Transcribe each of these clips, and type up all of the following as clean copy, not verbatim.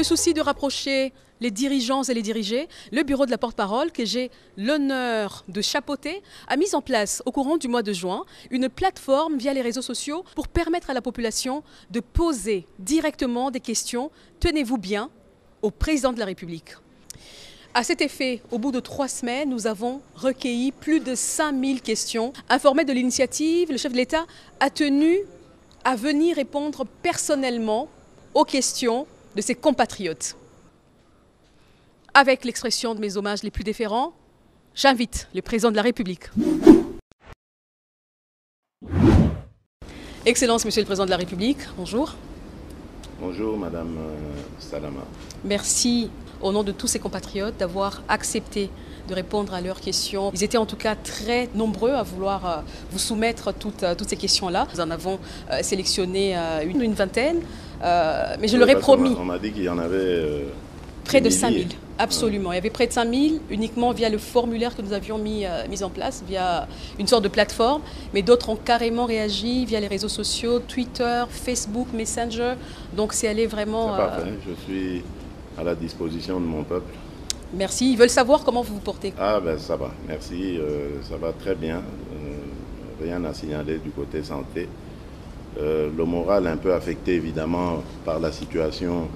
le souci de rapprocher les dirigeants et les dirigés, le bureau de la porte-parole, que j'ai l'honneur de chapeauter, a mis en place au courant du mois de juin une plateforme via les réseaux sociaux pour permettre à la population de poser directement des questions, tenez-vous bien, au président de la République. À cet effet, au bout de 3 semaines, nous avons recueilli plus de 5000 questions. Informé de l'initiative, le chef de l'État a tenu à venir répondre personnellement aux questions de ses compatriotes. Avec l'expression de mes hommages les plus déférents, j'invite le président de la République. Excellence, Monsieur le Président de la République, bonjour. Bonjour, Madame Salama. Merci au nom de tous ces compatriotes d'avoir accepté de répondre à leurs questions. Ils étaient en tout cas très nombreux à vouloir vous soumettre toutes ces questions-là. Nous en avons sélectionné une vingtaine, mais je leur ai promis. On m'a dit qu'il y en avait près de 5000, absolument. Il y avait près de 5000 uniquement via le formulaire que nous avions mis en place, via une sorte de plateforme. Mais d'autres ont carrément réagi via les réseaux sociaux, Twitter, Facebook, Messenger. Donc c'est allé vraiment... C'est parfait, je suis à la disposition de mon peuple. Merci. Ils veulent savoir comment vous vous portez. Ah ben ça va, merci, ça va très bien. Rien à signaler du côté santé. Le moral un peu affecté évidemment par la situation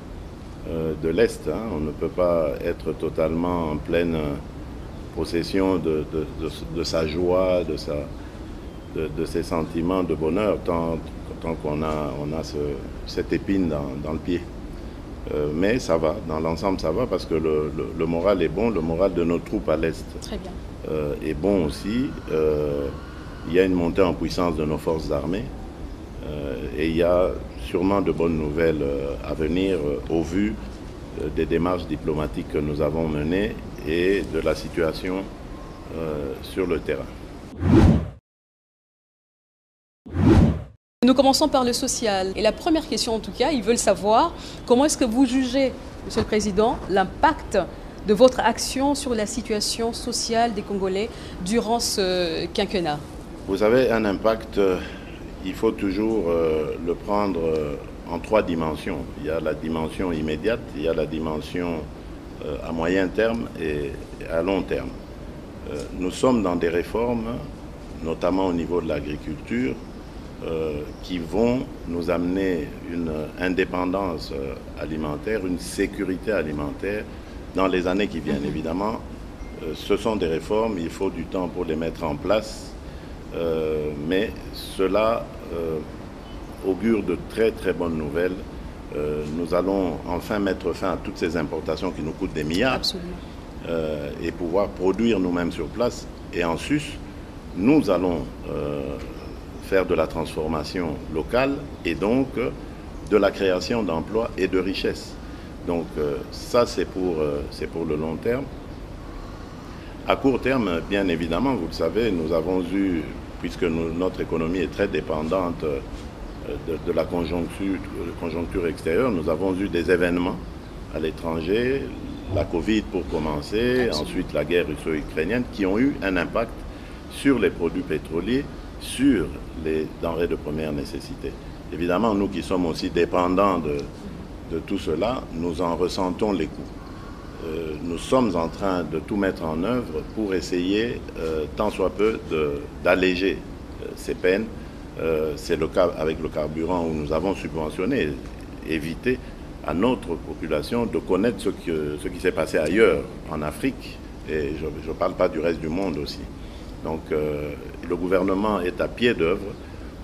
de l'Est. Hein. On ne peut pas être totalement en pleine possession de sa joie, de ses sentiments de bonheur, tant qu'on a cette épine dans le pied. Mais ça va, dans l'ensemble ça va, parce que le moral est bon, le moral de nos troupes à l'Est est bon aussi. Il y a une montée en puissance de nos forces armées et il y a sûrement de bonnes nouvelles à venir au vu des démarches diplomatiques que nous avons menées et de la situation sur le terrain. Nous commençons par le social. Et la première question, en tout cas, ils veulent savoir comment est-ce que vous jugez, Monsieur le Président, l'impact de votre action sur la situation sociale des Congolais durant ce quinquennat. Vous avez un impact, il faut toujours le prendre en 3 dimensions. Il y a la dimension immédiate, il y a la dimension à moyen terme et à long terme. Nous sommes dans des réformes, notamment au niveau de l'agriculture, qui vont nous amener une indépendance alimentaire, une sécurité alimentaire dans les années qui viennent. Évidemment, ce sont des réformes, il faut du temps pour les mettre en place, mais cela augure de très très bonnes nouvelles. Nous allons enfin mettre fin à toutes ces importations qui nous coûtent des milliards et pouvoir produire nous-mêmes sur place. Et en sus, nous allons faire de la transformation locale et donc de la création d'emplois et de richesses. Donc ça, c'est pour le long terme. À court terme, bien évidemment, vous le savez, nous avons eu, puisque notre économie est très dépendante de la conjoncture extérieure, nous avons eu des événements à l'étranger, la Covid pour commencer, ensuite la guerre russo-ukrainienne, qui ont eu un impact sur les produits pétroliers, sur les denrées de première nécessité. Évidemment, nous qui sommes aussi dépendants de tout cela, nous en ressentons les coûts. Nous sommes en train de tout mettre en œuvre pour essayer, tant soit peu, d'alléger ces peines. C'est le cas avec le carburant où nous avons subventionné, éviter à notre population de connaître ce qui s'est passé ailleurs, en Afrique, et je ne parle pas du reste du monde aussi. Donc le gouvernement est à pied d'œuvre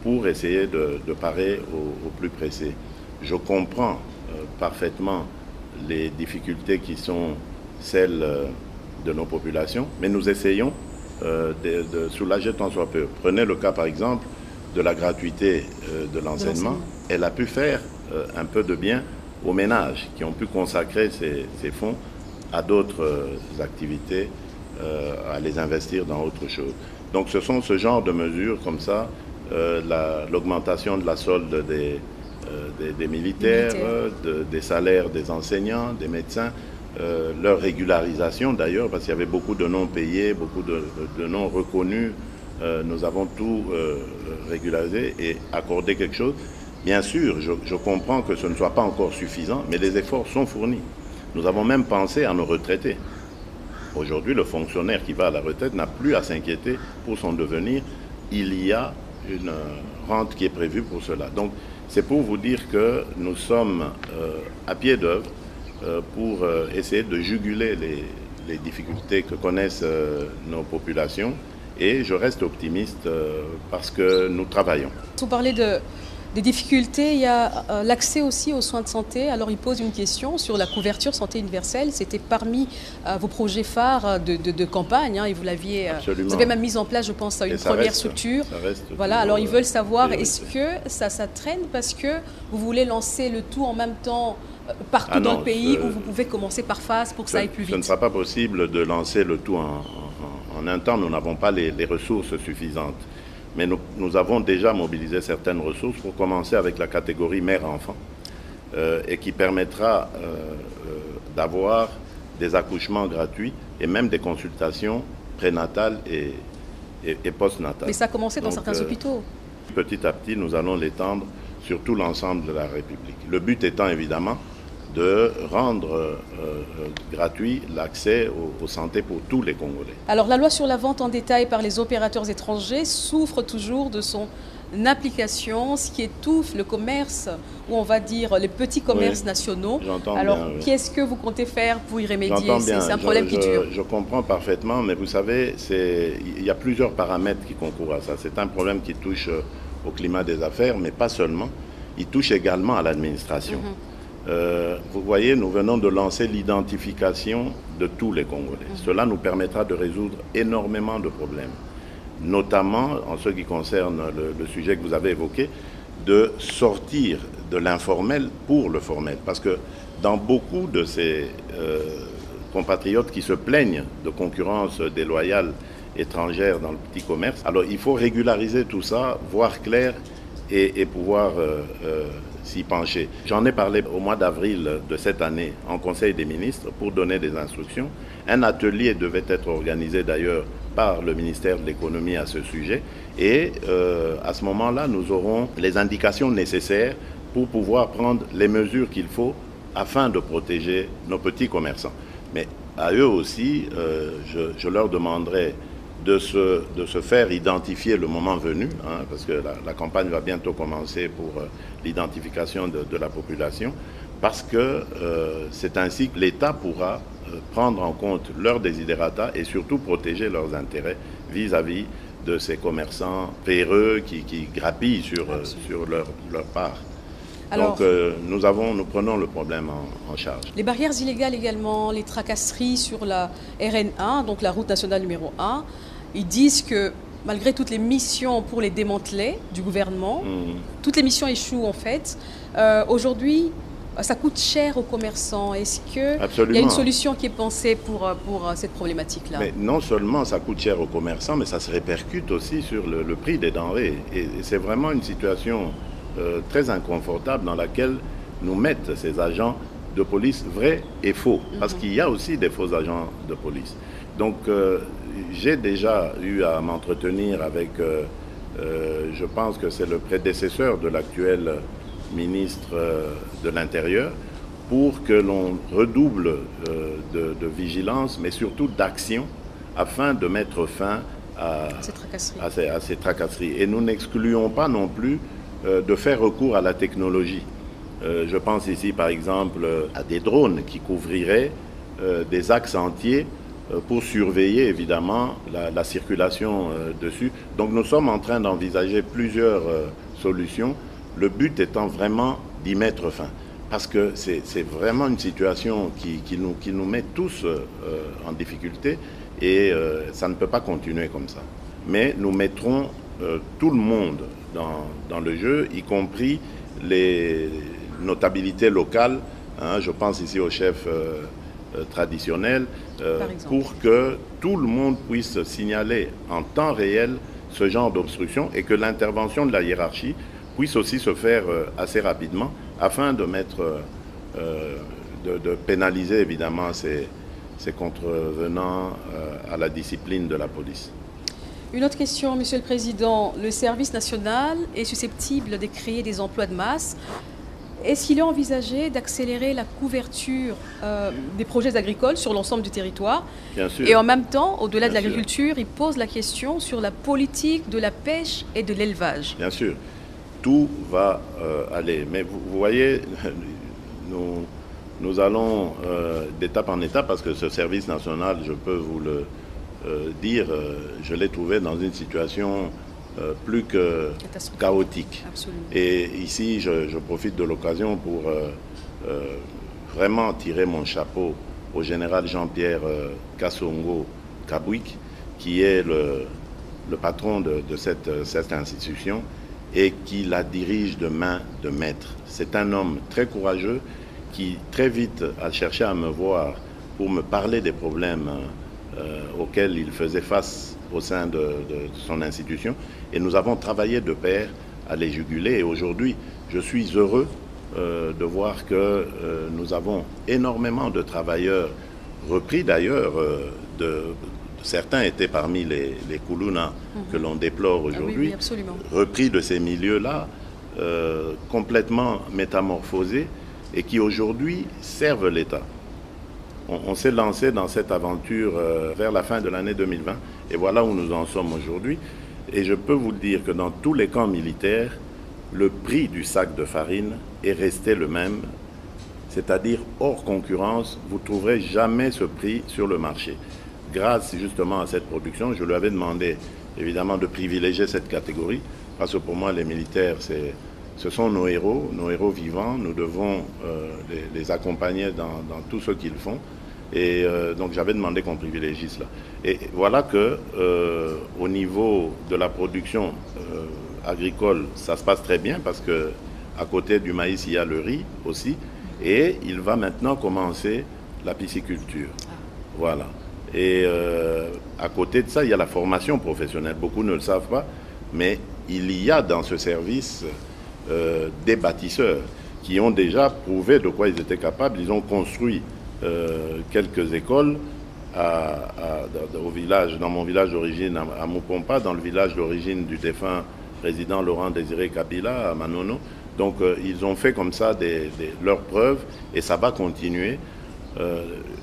pour essayer de parer au plus pressé. Je comprends parfaitement les difficultés qui sont celles de nos populations, mais nous essayons de soulager tant soit peu. Prenez le cas par exemple de la gratuité de l'enseignement. Elle a pu faire un peu de bien aux ménages qui ont pu consacrer ces fonds à d'autres activités, à les investir dans autre chose. Donc ce sont ce genre de mesures comme ça, l'augmentation de la solde des militaires, des salaires des enseignants, des médecins, leur régularisation d'ailleurs, parce qu'il y avait beaucoup de non payés, beaucoup de non reconnus. Nous avons tout régularisé et accordé quelque chose. Bien sûr, je comprends que ce ne soit pas encore suffisant, mais les efforts sont fournis. Nous avons même pensé à nos retraités. Aujourd'hui, le fonctionnaire qui va à la retraite n'a plus à s'inquiéter pour son devenir. Il y a une rente qui est prévue pour cela. Donc, c'est pour vous dire que nous sommes à pied d'œuvre pour essayer de juguler les difficultés que connaissent nos populations. Et je reste optimiste parce que nous travaillons. Vous parlez des difficultés, il y a l'accès aussi aux soins de santé. Alors il pose une question sur la couverture santé universelle. C'était parmi vos projets phares de campagne, hein, et vous avez même mis en place, je pense, une première structure. Voilà, alors ils veulent savoir, est-ce que ça traîne parce que vous voulez lancer le tout en même temps partout dans le pays, ou vous pouvez commencer par phase pour que ça aille plus vite? Ce ne sera pas possible de lancer le tout en un temps. Nous n'avons pas les ressources suffisantes. Mais nous avons déjà mobilisé certaines ressources pour commencer avec la catégorie mère-enfant et qui permettra d'avoir des accouchements gratuits et même des consultations prénatales et postnatales. Mais ça a commencé dans certains hôpitaux. Petit à petit, nous allons l'étendre sur tout l'ensemble de la République. Le but étant évidemment de rendre gratuit l'accès aux santé pour tous les Congolais. Alors la loi sur la vente en détail par les opérateurs étrangers souffre toujours de son application, ce qui étouffe le commerce, ou on va dire les petits commerces nationaux. Alors qu'est-ce que vous comptez faire pour y remédier? C'est un problème qui dure. Je comprends parfaitement, mais vous savez, il y a plusieurs paramètres qui concourent à ça. C'est un problème qui touche au climat des affaires, mais pas seulement. Il touche également à l'administration. Vous voyez, nous venons de lancer l'identification de tous les Congolais. Cela nous permettra de résoudre énormément de problèmes, notamment en ce qui concerne le sujet que vous avez évoqué, de sortir de l'informel pour le formel. Parce que dans beaucoup de ces compatriotes qui se plaignent de concurrence déloyale étrangère dans le petit commerce, alors il faut régulariser tout ça, voir clair et pouvoir s'y pencher. J'en ai parlé au mois d'avril de cette année en Conseil des ministres pour donner des instructions. Un atelier devait être organisé d'ailleurs par le ministère de l'économie à ce sujet et à ce moment-là, nous aurons les indications nécessaires pour pouvoir prendre les mesures qu'il faut afin de protéger nos petits commerçants. Mais à eux aussi, je leur demanderai de se faire identifier le moment venu, hein, parce que la campagne va bientôt commencer pour l'identification de la population, parce que c'est ainsi que l'État pourra prendre en compte leurs desiderata et surtout protéger leurs intérêts vis-à-vis de ces commerçants véreux qui grappillent sur leur part. Alors, donc nous prenons le problème en charge. Les barrières illégales également, les tracasseries sur la RN1, donc la route nationale numéro 1, ils disent que malgré toutes les missions pour les démanteler du gouvernement, toutes les missions échouent en fait. Aujourd'hui, ça coûte cher aux commerçants. Est-ce qu'il y a une solution qui est pensée pour cette problématique-là? Mais non seulement ça coûte cher aux commerçants, mais ça se répercute aussi sur le prix des denrées. Et c'est vraiment une situation très inconfortable dans laquelle nous mettent ces agents de police vrais et faux. Parce qu'il y a aussi des faux agents de police. Donc j'ai déjà eu à m'entretenir avec, je pense que c'est le prédécesseur de l'actuel ministre de l'Intérieur, pour que l'on redouble de vigilance, mais surtout d'action, afin de mettre fin à ces tracasseries. Et nous n'excluons pas non plus de faire recours à la technologie. Je pense ici par exemple à des drones qui couvriraient des axes entiers pour surveiller évidemment la circulation dessus. Donc nous sommes en train d'envisager plusieurs solutions, le but étant vraiment d'y mettre fin. Parce que c'est vraiment une situation qui nous met tous en difficulté et ça ne peut pas continuer comme ça. Mais nous mettrons tout le monde dans le jeu, y compris les notabilités locales, hein, je pense ici au chef traditionnel, pour que tout le monde puisse signaler en temps réel ce genre d'obstruction et que l'intervention de la hiérarchie puisse aussi se faire assez rapidement afin de de pénaliser évidemment ces contrevenants à la discipline de la police. Une autre question, Monsieur le Président. Le service national est susceptible de créer des emplois de masse. Est-ce qu'il est envisagé d'accélérer la couverture des projets agricoles sur l'ensemble du territoire? Bien sûr. Et en même temps, au-delà de Bien sûr. l'agriculture, il pose la question sur la politique de la pêche et de l'élevage. Bien sûr, tout va aller. Mais vous voyez, nous allons d'étape en étape parce que ce service national, je peux vous le dire, je l'ai trouvé dans une situation plus que chaotique. Absolument. Et ici, je profite de l'occasion pour vraiment tirer mon chapeau au général Jean-Pierre Kassongo Kabouik, qui est le patron de cette institution et qui la dirige de main de maître. C'est un homme très courageux qui très vite a cherché à me voir pour me parler des problèmes auxquels il faisait face au sein de son institution. Et nous avons travaillé de pair à les juguler. Et aujourd'hui, je suis heureux de voir que nous avons énormément de travailleurs repris d'ailleurs. Certains étaient parmi les Koulouna que l'on déplore aujourd'hui, repris de ces milieux-là, complètement métamorphosés et qui aujourd'hui servent l'État. On s'est lancé dans cette aventure vers la fin de l'année 2020 et voilà où nous en sommes aujourd'hui. Et je peux vous dire que dans tous les camps militaires, le prix du sac de farine est resté le même, c'est-à-dire hors concurrence, vous ne trouverez jamais ce prix sur le marché. Grâce justement à cette production, je lui avais demandé évidemment de privilégier cette catégorie parce que pour moi les militaires ce sont nos héros vivants, nous devons les accompagner dans tout ce qu'ils font et donc j'avais demandé qu'on privilégie cela. Et voilà que au niveau de la production agricole, ça se passe très bien parce que à côté du maïs, il y a le riz aussi et il va maintenant commencer la pisciculture. Voilà. Et à côté de ça, il y a la formation professionnelle. Beaucoup ne le savent pas, mais il y a dans ce service des bâtisseurs qui ont déjà prouvé de quoi ils étaient capables. Ils ont construit quelques écoles au village, dans mon village d'origine, à Mupompa, dans le village d'origine du défunt président Laurent Désiré Kabila, à Manono. Donc ils ont fait comme ça leurs preuves et ça va continuer.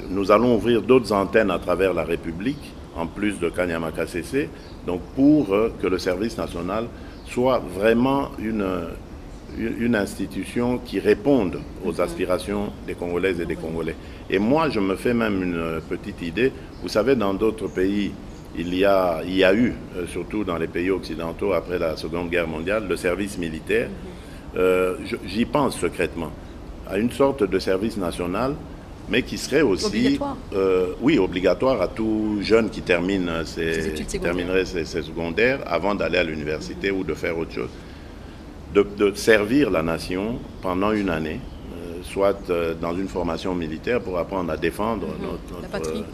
Nous allons ouvrir d'autres antennes à travers la République, en plus de Kanyama-KCC, donc pour que le service national soit vraiment une institution qui réponde aux aspirations des Congolaises et des Congolais. Et moi, je me fais même une petite idée. Vous savez, dans d'autres pays, il y a eu, surtout dans les pays occidentaux, après la Seconde Guerre mondiale, le service militaire. J'y pense secrètement, à une sorte de service national, mais qui serait aussi obligatoire. Oui, obligatoire à tout jeune qui terminerait ses secondaires avant d'aller à l'université ou de faire autre chose. De servir la nation pendant une année, soit dans une formation militaire pour apprendre à défendre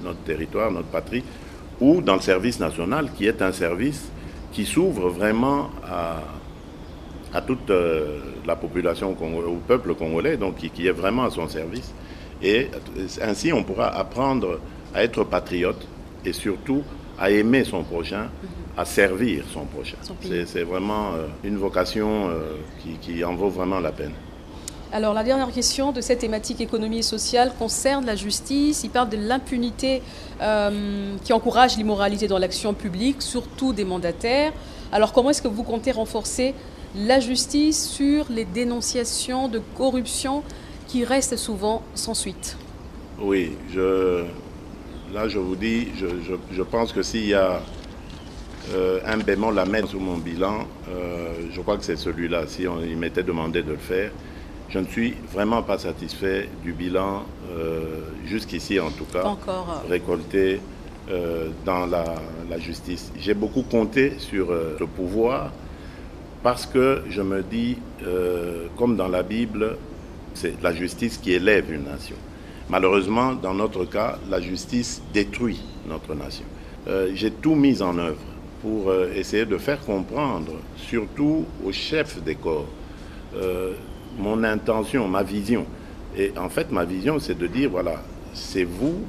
notre territoire, notre patrie, ou dans le service national qui est un service qui s'ouvre vraiment à toute la population congolaise, au peuple congolais, donc qui est vraiment à son service. Et ainsi, on pourra apprendre à être patriote et surtout à aimer son prochain, à servir son prochain. C'est vraiment une vocation qui en vaut vraiment la peine. Alors, la dernière question de cette thématique économie et sociale concerne la justice. Il parle de l'impunité qui encourage l'immoralité dans l'action publique, surtout des mandataires. Alors, comment est-ce que vous comptez renforcer la justice sur les dénonciations de corruption qui restent souvent sans suite? Oui, là je vous dis, je pense que s'il y a un bémol à mettre sur mon bilan, je crois que c'est celui-là. Si il m'était demandé de le faire, je ne suis vraiment pas satisfait du bilan, jusqu'ici en tout cas, récolté dans la justice. J'ai beaucoup compté sur le pouvoir parce que je me dis, comme dans la Bible, c'est la justice qui élève une nation. Malheureusement, dans notre cas, la justice détruit notre nation. J'ai tout mis en œuvre pour essayer de faire comprendre, surtout aux chefs des corps, mon intention, ma vision. Et en fait, ma vision, c'est de dire, voilà, c'est vous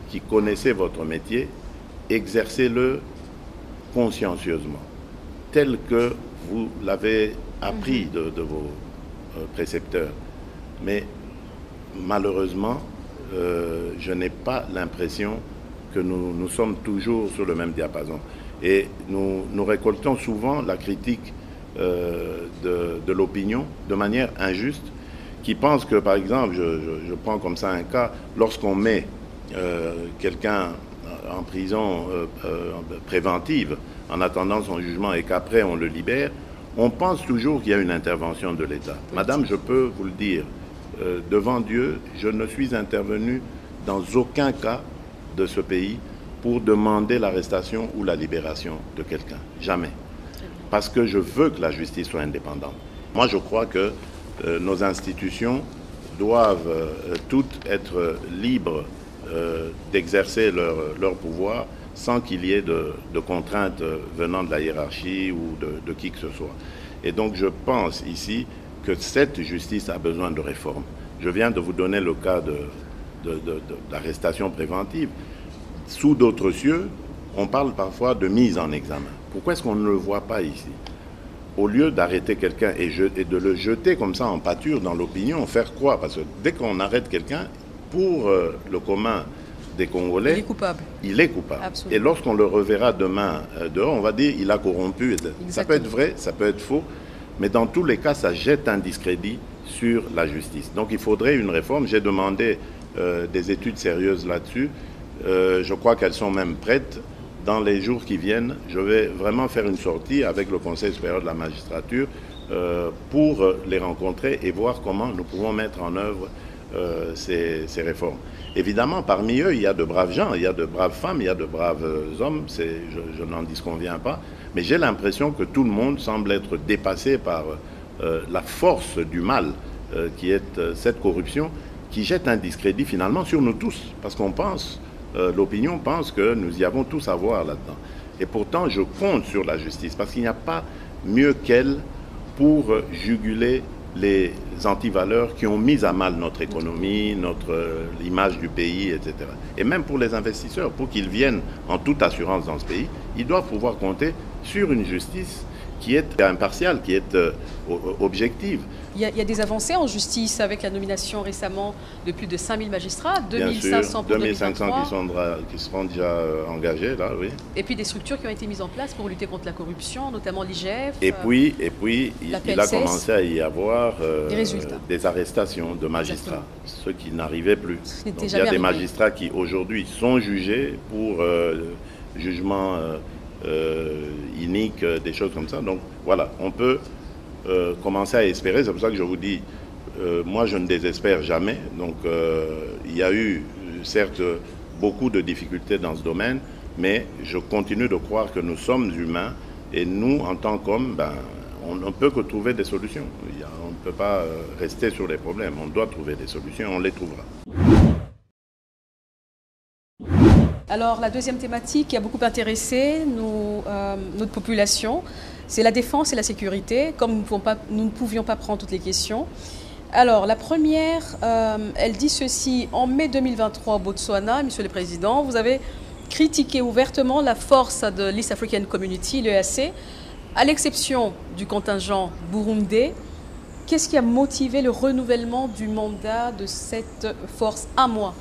qui connaissez votre métier, exercez-le consciencieusement, tel que vous l'avez appris de vos précepteurs. Mais malheureusement, je n'ai pas l'impression que nous sommes toujours sur le même diapason. Et nous récoltons souvent la critique de l'opinion de manière injuste, qui pense que, par exemple, je prends comme ça un cas, lorsqu'on met quelqu'un en prison préventive en attendant son jugement et qu'après on le libère, on pense toujours qu'il y a une intervention de l'État. Madame, je peux vous le dire, devant Dieu, je ne suis intervenu dans aucun cas de ce pays pour demander l'arrestation ou la libération de quelqu'un. Jamais. Parce que je veux que la justice soit indépendante. Moi, je crois que nos institutions doivent toutes être libres d'exercer leur pouvoir sans qu'il y ait de contraintes venant de la hiérarchie ou de qui que ce soit. Et donc je pense ici que cette justice a besoin de réforme. Je viens de vous donner le cas d'arrestation préventive. Sous d'autres cieux, on parle parfois de mise en examen. Pourquoi est-ce qu'on ne le voit pas ici? Au lieu d'arrêter quelqu'un et de le jeter comme ça en pâture dans l'opinion, faire quoi? Parce que dès qu'on arrête quelqu'un, pour le commun des Congolais, il est coupable. Il est coupable. Absolument. Et lorsqu'on le reverra demain dehors, on va dire il a corrompu. Exactement. Ça peut être vrai, ça peut être faux, mais dans tous les cas, ça jette un discrédit sur la justice. Donc il faudrait une réforme. J'ai demandé des études sérieuses là-dessus. Je crois qu'elles sont même prêtes. Dans les jours qui viennent, je vais vraiment faire une sortie avec le Conseil supérieur de la magistrature pour les rencontrer et voir comment nous pouvons mettre en œuvre ces réformes. Évidemment, parmi eux, il y a de braves gens, il y a de braves femmes, il y a de braves hommes, je n'en disconviens pas, mais j'ai l'impression que tout le monde semble être dépassé par la force du mal qui est cette corruption, qui jette un discrédit finalement sur nous tous, parce qu'on pense, l'opinion pense que nous y avons tous à voir là-dedans. Et pourtant, je compte sur la justice, parce qu'il n'y a pas mieux qu'elle pour juguler les antivaleurs qui ont mis à mal notre économie, l'image du pays, etc. Et même pour les investisseurs, pour qu'ils viennent en toute assurance dans ce pays, ils doivent pouvoir compter sur une justice qui est impartiale, qui est objective. Il y a des avancées en justice avec la nomination récemment de plus de 5000 magistrats, 2500 pour 2500 qui seront déjà engagés, là, oui. Et puis des structures qui ont été mises en place pour lutter contre la corruption, notamment l'IGF. Et puis il a commencé à y avoir des arrestations de magistrats, ceux qui n'arrivaient plus. Donc, il y a des magistrats qui aujourd'hui sont jugés pour jugement inique, des choses comme ça. Donc voilà, on peut commencer à espérer. C'est pour ça que je vous dis, moi je ne désespère jamais. Donc il y a eu certes beaucoup de difficultés dans ce domaine, mais je continue de croire que nous sommes humains et nous, en tant qu'hommes, on ne peut que trouver des solutions. On ne peut pas rester sur les problèmes. On doit trouver des solutions, on les trouvera. Alors la deuxième thématique qui a beaucoup intéressé notre population, c'est la défense et la sécurité, comme nous ne pouvions pas prendre toutes les questions. Alors la première, elle dit ceci: en mai 2023 au Botswana, Monsieur le Président, vous avez critiqué ouvertement la force de l'East African Community, l'EAC, à l'exception du contingent burundais. Qu'est-ce qui a motivé le renouvellement du mandat de cette force un mois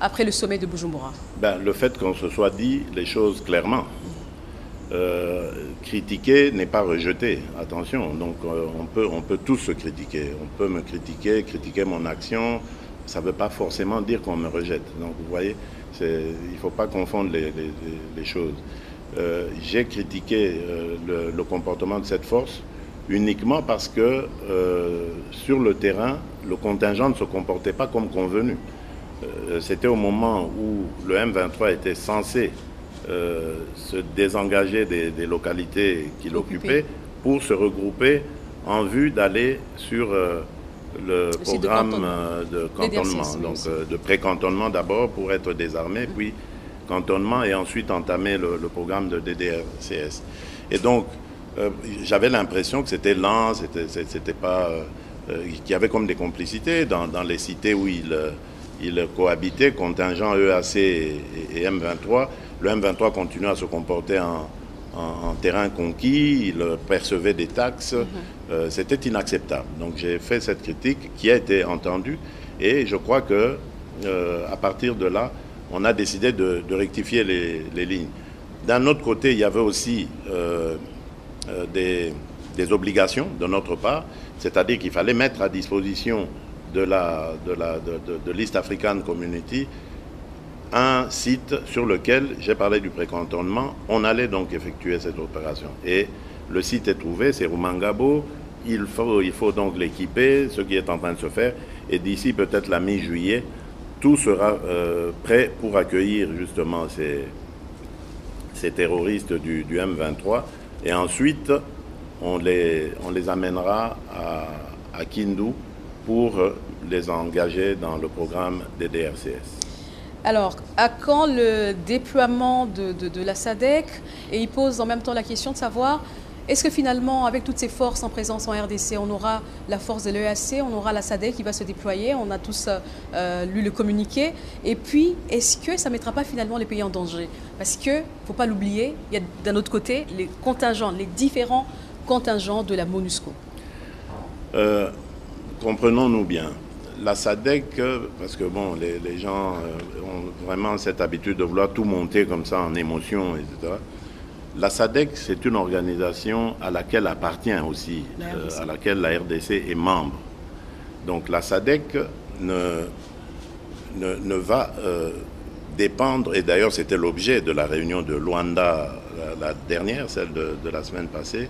après le sommet de Bujumbura? Le fait qu'on se soit dit les choses clairement. Critiquer n'est pas rejeter, attention. Donc on peut tous se critiquer. On peut me critiquer mon action. Ça ne veut pas forcément dire qu'on me rejette. Donc vous voyez, il ne faut pas confondre les choses. J'ai critiqué le comportement de cette force uniquement parce que sur le terrain, le contingent ne se comportait pas comme convenu. C'était au moment où le M23 était censé se désengager des localités qu'il occupait pour se regrouper en vue d'aller sur le programme de cantonnement, donc de pré-cantonnement d'abord pour être désarmé, puis cantonnement et ensuite entamer le programme de DDRCS. Et donc, j'avais l'impression que c'était lent, c'était pas, qu'il y avait comme des complicités dans les cités où ils cohabitaient, contingent EAC et M23. Le M23 continue à se comporter en terrain conquis, ils percevaient des taxes. C'était inacceptable. Donc j'ai fait cette critique qui a été entendue et je crois que à partir de là, on a décidé de rectifier les lignes. D'un autre côté, il y avait aussi des obligations de notre part, c'est-à-dire qu'il fallait mettre à disposition de l'East African Community un site sur lequel, j'ai parlé du précantonnement, on allait donc effectuer cette opération. Et le site est trouvé, c'est Rumangabo, il faut donc l'équiper, ce qui est en train de se faire, et d'ici peut-être la mi-juillet, tout sera prêt pour accueillir justement ces terroristes du M23, et ensuite on les amènera à Kindu pour les engager dans le programme des DRCS. Alors, à quand le déploiement de la SADC? Et il pose en même temps la question de savoir, est-ce que finalement, avec toutes ces forces en présence en RDC, on aura la force de l'EAC, on aura la SADC qui va se déployer, on a tous lu le communiqué. Et puis, est-ce que ça ne mettra pas finalement les pays en danger? Parce qu'il ne faut pas l'oublier, il y a d'un autre côté les contingents, les différents contingents de la MONUSCO. Comprenons-nous bien. La SADC, parce que bon, les gens ont vraiment cette habitude de vouloir tout monter comme ça en émotion, etc. La SADC, c'est une organisation à laquelle appartient aussi, à laquelle la RDC est membre. Donc la SADC ne va dépendre, et d'ailleurs c'était l'objet de la réunion de Luanda, la dernière, celle de la semaine passée,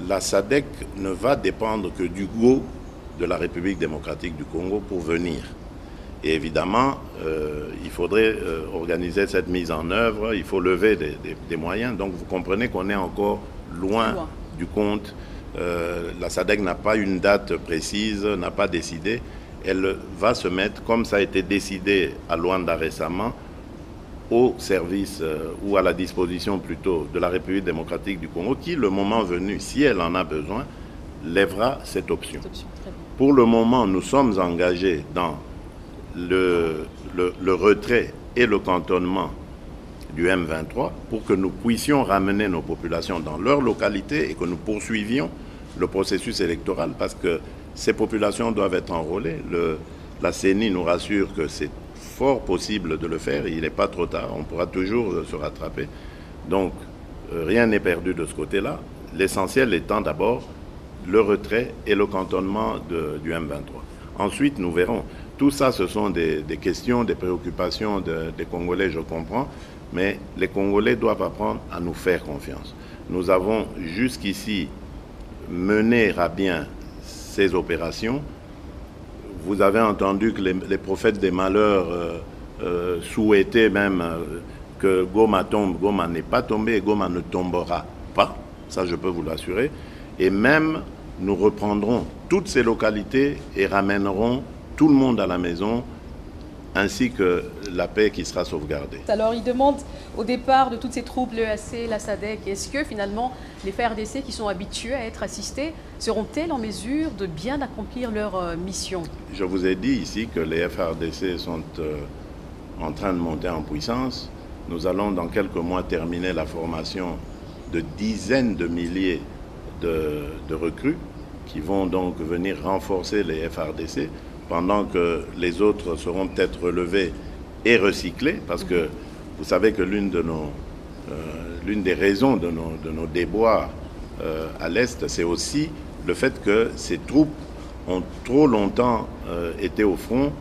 la SADC ne va dépendre que du go de la République démocratique du Congo pour venir. Et évidemment, il faudrait organiser cette mise en œuvre, il faut lever des moyens. Donc vous comprenez qu'on est encore loin du compte. La SADC n'a pas une date précise, n'a pas décidé. Elle va se mettre, comme ça a été décidé à Luanda récemment, au service ou à la disposition plutôt de la République démocratique du Congo, qui, le moment venu, si elle en a besoin, lèvera cette option. Pour le moment, nous sommes engagés dans le retrait et le cantonnement du M23 pour que nous puissions ramener nos populations dans leur localité et que nous poursuivions le processus électoral parce que ces populations doivent être enrôlées. La CENI nous rassure que c'est fort possible de le faire, il n'est pas trop tard, on pourra toujours se rattraper. Donc, rien n'est perdu de ce côté-là. L'essentiel étant d'abord le retrait et le cantonnement du M23. Ensuite, nous verrons. Tout ça, ce sont des questions, des préoccupations des Congolais, je comprends, mais les Congolais doivent apprendre à nous faire confiance. Nous avons jusqu'ici mené à bien ces opérations. Vous avez entendu que les prophètes des malheurs souhaitaient même que Goma tombe. Goma n'est pas tombé et Goma ne tombera pas. Ça, je peux vous l'assurer. Et même, nous reprendrons toutes ces localités et ramènerons tout le monde à la maison, ainsi que la paix qui sera sauvegardée. Alors, il demande au départ de toutes ces troupes, l'EAC, la SADC, est-ce que finalement les FARDC qui sont habitués à être assistés seront-elles en mesure de bien accomplir leur mission? Je vous ai dit ici que les FARDC sont en train de monter en puissance. Nous allons dans quelques mois terminer la formation de dizaines de milliers de recrues qui vont donc venir renforcer les FARDC pendant que les autres seront peut-être relevés et recyclés parce que vous savez que l'une des raisons de nos déboires à l'Est, c'est aussi le fait que ces troupes ont trop longtemps été au front,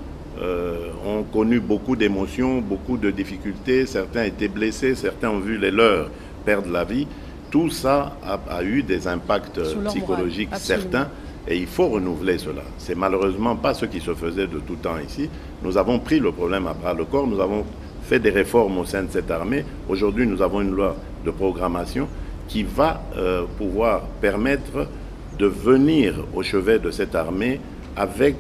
ont connu beaucoup d'émotions, beaucoup de difficultés, certains étaient blessés, certains ont vu les leurs perdre la vie. Tout ça a eu des impacts psychologiques certains et il faut renouveler cela. C'est malheureusement pas ce qui se faisait de tout temps ici. Nous avons pris le problème à bras le corps, nous avons fait des réformes au sein de cette armée. Aujourd'hui, nous avons une loi de programmation qui va pouvoir permettre de venir au chevet de cette armée avec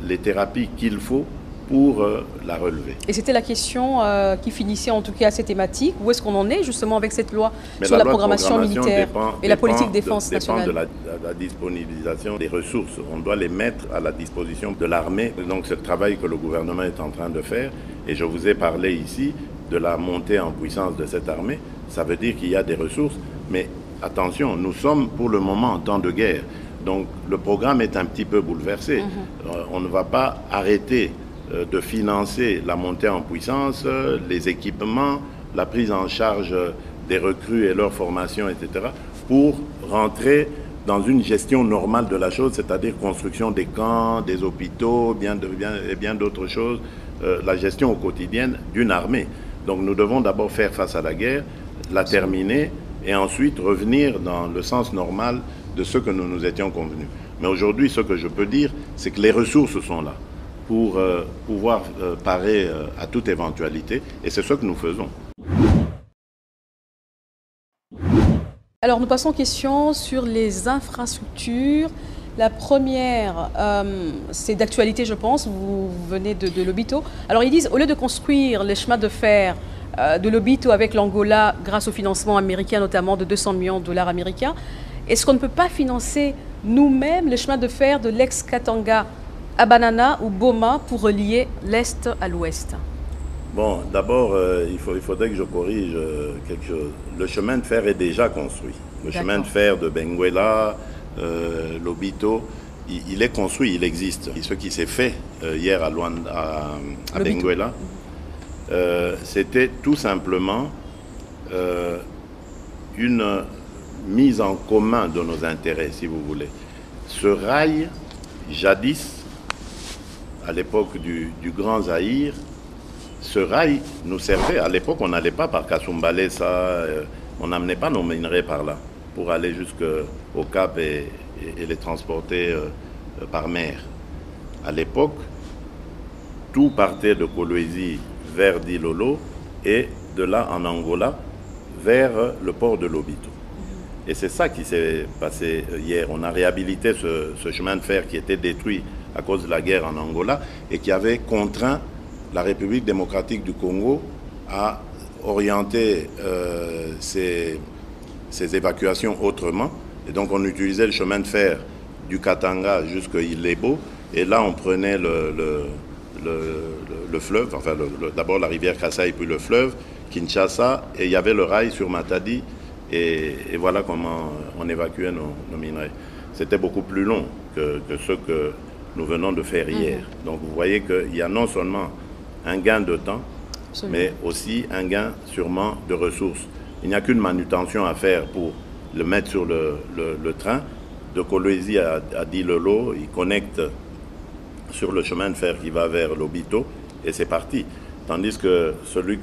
les thérapies qu'il faut pour la relever. Et c'était la question qui finissait en tout cas cette thématique. Où est-ce qu'on en est justement avec cette loi sur la programmation militaire et la politique de défense nationale? Dépend de la disponibilisation des ressources. On doit les mettre à la disposition de l'armée. Donc c'est le travail que le gouvernement est en train de faire. Et je vous ai parlé ici de la montée en puissance de cette armée, ça veut dire qu'il y a des ressources. Mais attention, nous sommes pour le moment en temps de guerre. Donc le programme est un petit peu bouleversé. On ne va pas arrêter de financer la montée en puissance, les équipements, la prise en charge des recrues et leur formation, etc., pour rentrer dans une gestion normale de la chose, c'est-à-dire construction des camps, des hôpitaux, et bien d'autres choses, la gestion au quotidien d'une armée. Donc nous devons d'abord faire face à la guerre, la terminer et ensuite revenir dans le sens normal de ce que nous nous étions convenus. Mais aujourd'hui, ce que je peux dire, c'est que les ressources sont là pour pouvoir parer à toute éventualité, et c'est ce que nous faisons. Alors nous passons aux questions sur les infrastructures. La première, c'est d'actualité, je pense, vous venez de Lobito. Alors ils disent, au lieu de construire les chemins de fer de Lobito avec l'Angola grâce au financement américain, notamment de 200 millions de dollars américains, est-ce qu'on ne peut pas financer nous-mêmes le chemin de fer de l'ex-Katanga à Banana ou Boma pour relier l'Est à l'Ouest? Bon, d'abord, il faudrait que je corrige quelque chose. Le chemin de fer est déjà construit. Le chemin de fer de Benguela, Lobito, il est construit, il existe. Et ce qui s'est fait hier à Benguela, c'était tout simplement une mise en commun de nos intérêts, si vous voulez. Ce rail, jadis, à l'époque du Grand Zaïre, ce rail nous servait. À l'époque, on n'allait pas par Kasumbalesa, on n'amenait pas nos minerais par là pour aller jusqu'au Cap et les transporter par mer. À l'époque, tout partait de Kolwezi vers Dilolo et de là en Angola vers le port de Lobito. Et c'est ça qui s'est passé hier. On a réhabilité ce chemin de fer qui était détruit à cause de la guerre en Angola et qui avait contraint la République démocratique du Congo à orienter ses évacuations autrement. Et donc on utilisait le chemin de fer du Katanga jusqu'à Ilebo. Et là on prenait le fleuve, enfin d'abord la rivière Kasaï puis le fleuve, Kinshasa, et il y avait le rail sur Matadi. Et voilà comment on évacuait nos minerais. C'était beaucoup plus long que ce que nous venons de faire hier. Donc vous voyez qu'il y a non seulement un gain de temps, mais aussi un gain sûrement de ressources. Il n'y a qu'une manutention à faire pour le mettre sur le train. De Kolwezi à Dilolo, il connecte sur le chemin de fer qui va vers Lobito et c'est parti. Tandis que celui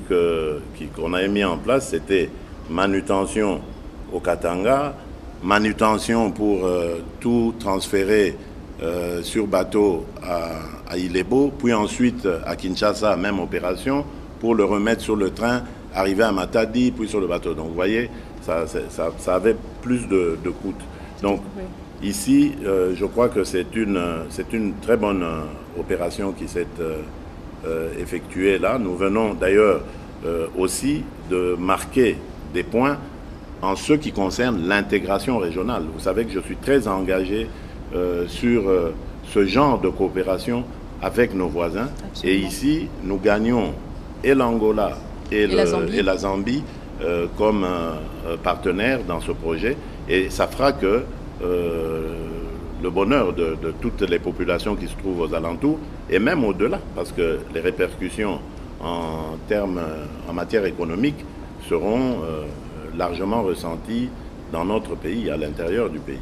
qu'on avait mis en place, c'était manutention au Katanga, manutention pour tout transférer sur bateau à Ilebo, puis ensuite à Kinshasa, même opération, pour le remettre sur le train, arriver à Matadi, puis sur le bateau. Donc vous voyez, ça avait plus de coûts. Donc ici, je crois que c'est une très bonne opération qui s'est effectuée là. Nous venons d'ailleurs aussi de marquer des points en ce qui concerne l'intégration régionale. Vous savez que je suis très engagé sur ce genre de coopération avec nos voisins. Absolument. Et ici, nous gagnons et l'Angola et la Zambie comme partenaires dans ce projet. Et ça fera que le bonheur de toutes les populations qui se trouvent aux alentours, et même au-delà, parce que les répercussions en matière économique seront largement ressenties dans notre pays, à l'intérieur du pays.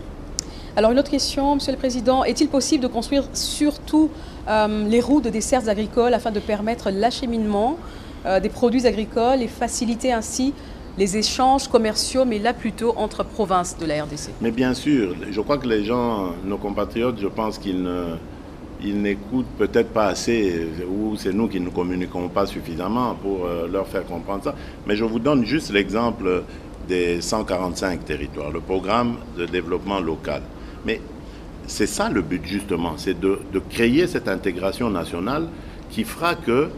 Alors une autre question, Monsieur le Président, est-il possible de construire surtout les routes de dessertes agricoles afin de permettre l'acheminement des produits agricoles et faciliter ainsi les échanges commerciaux, mais là plutôt entre provinces de la RDC? Mais bien sûr, je crois que les gens, nos compatriotes, je pense qu'ils n'écoutent peut-être pas assez, ou c'est nous qui ne communiquons pas suffisamment pour leur faire comprendre ça. Mais je vous donne juste l'exemple des 145 territoires, le programme de développement local. Mais c'est ça le but justement, c'est de créer cette intégration nationale qui fera que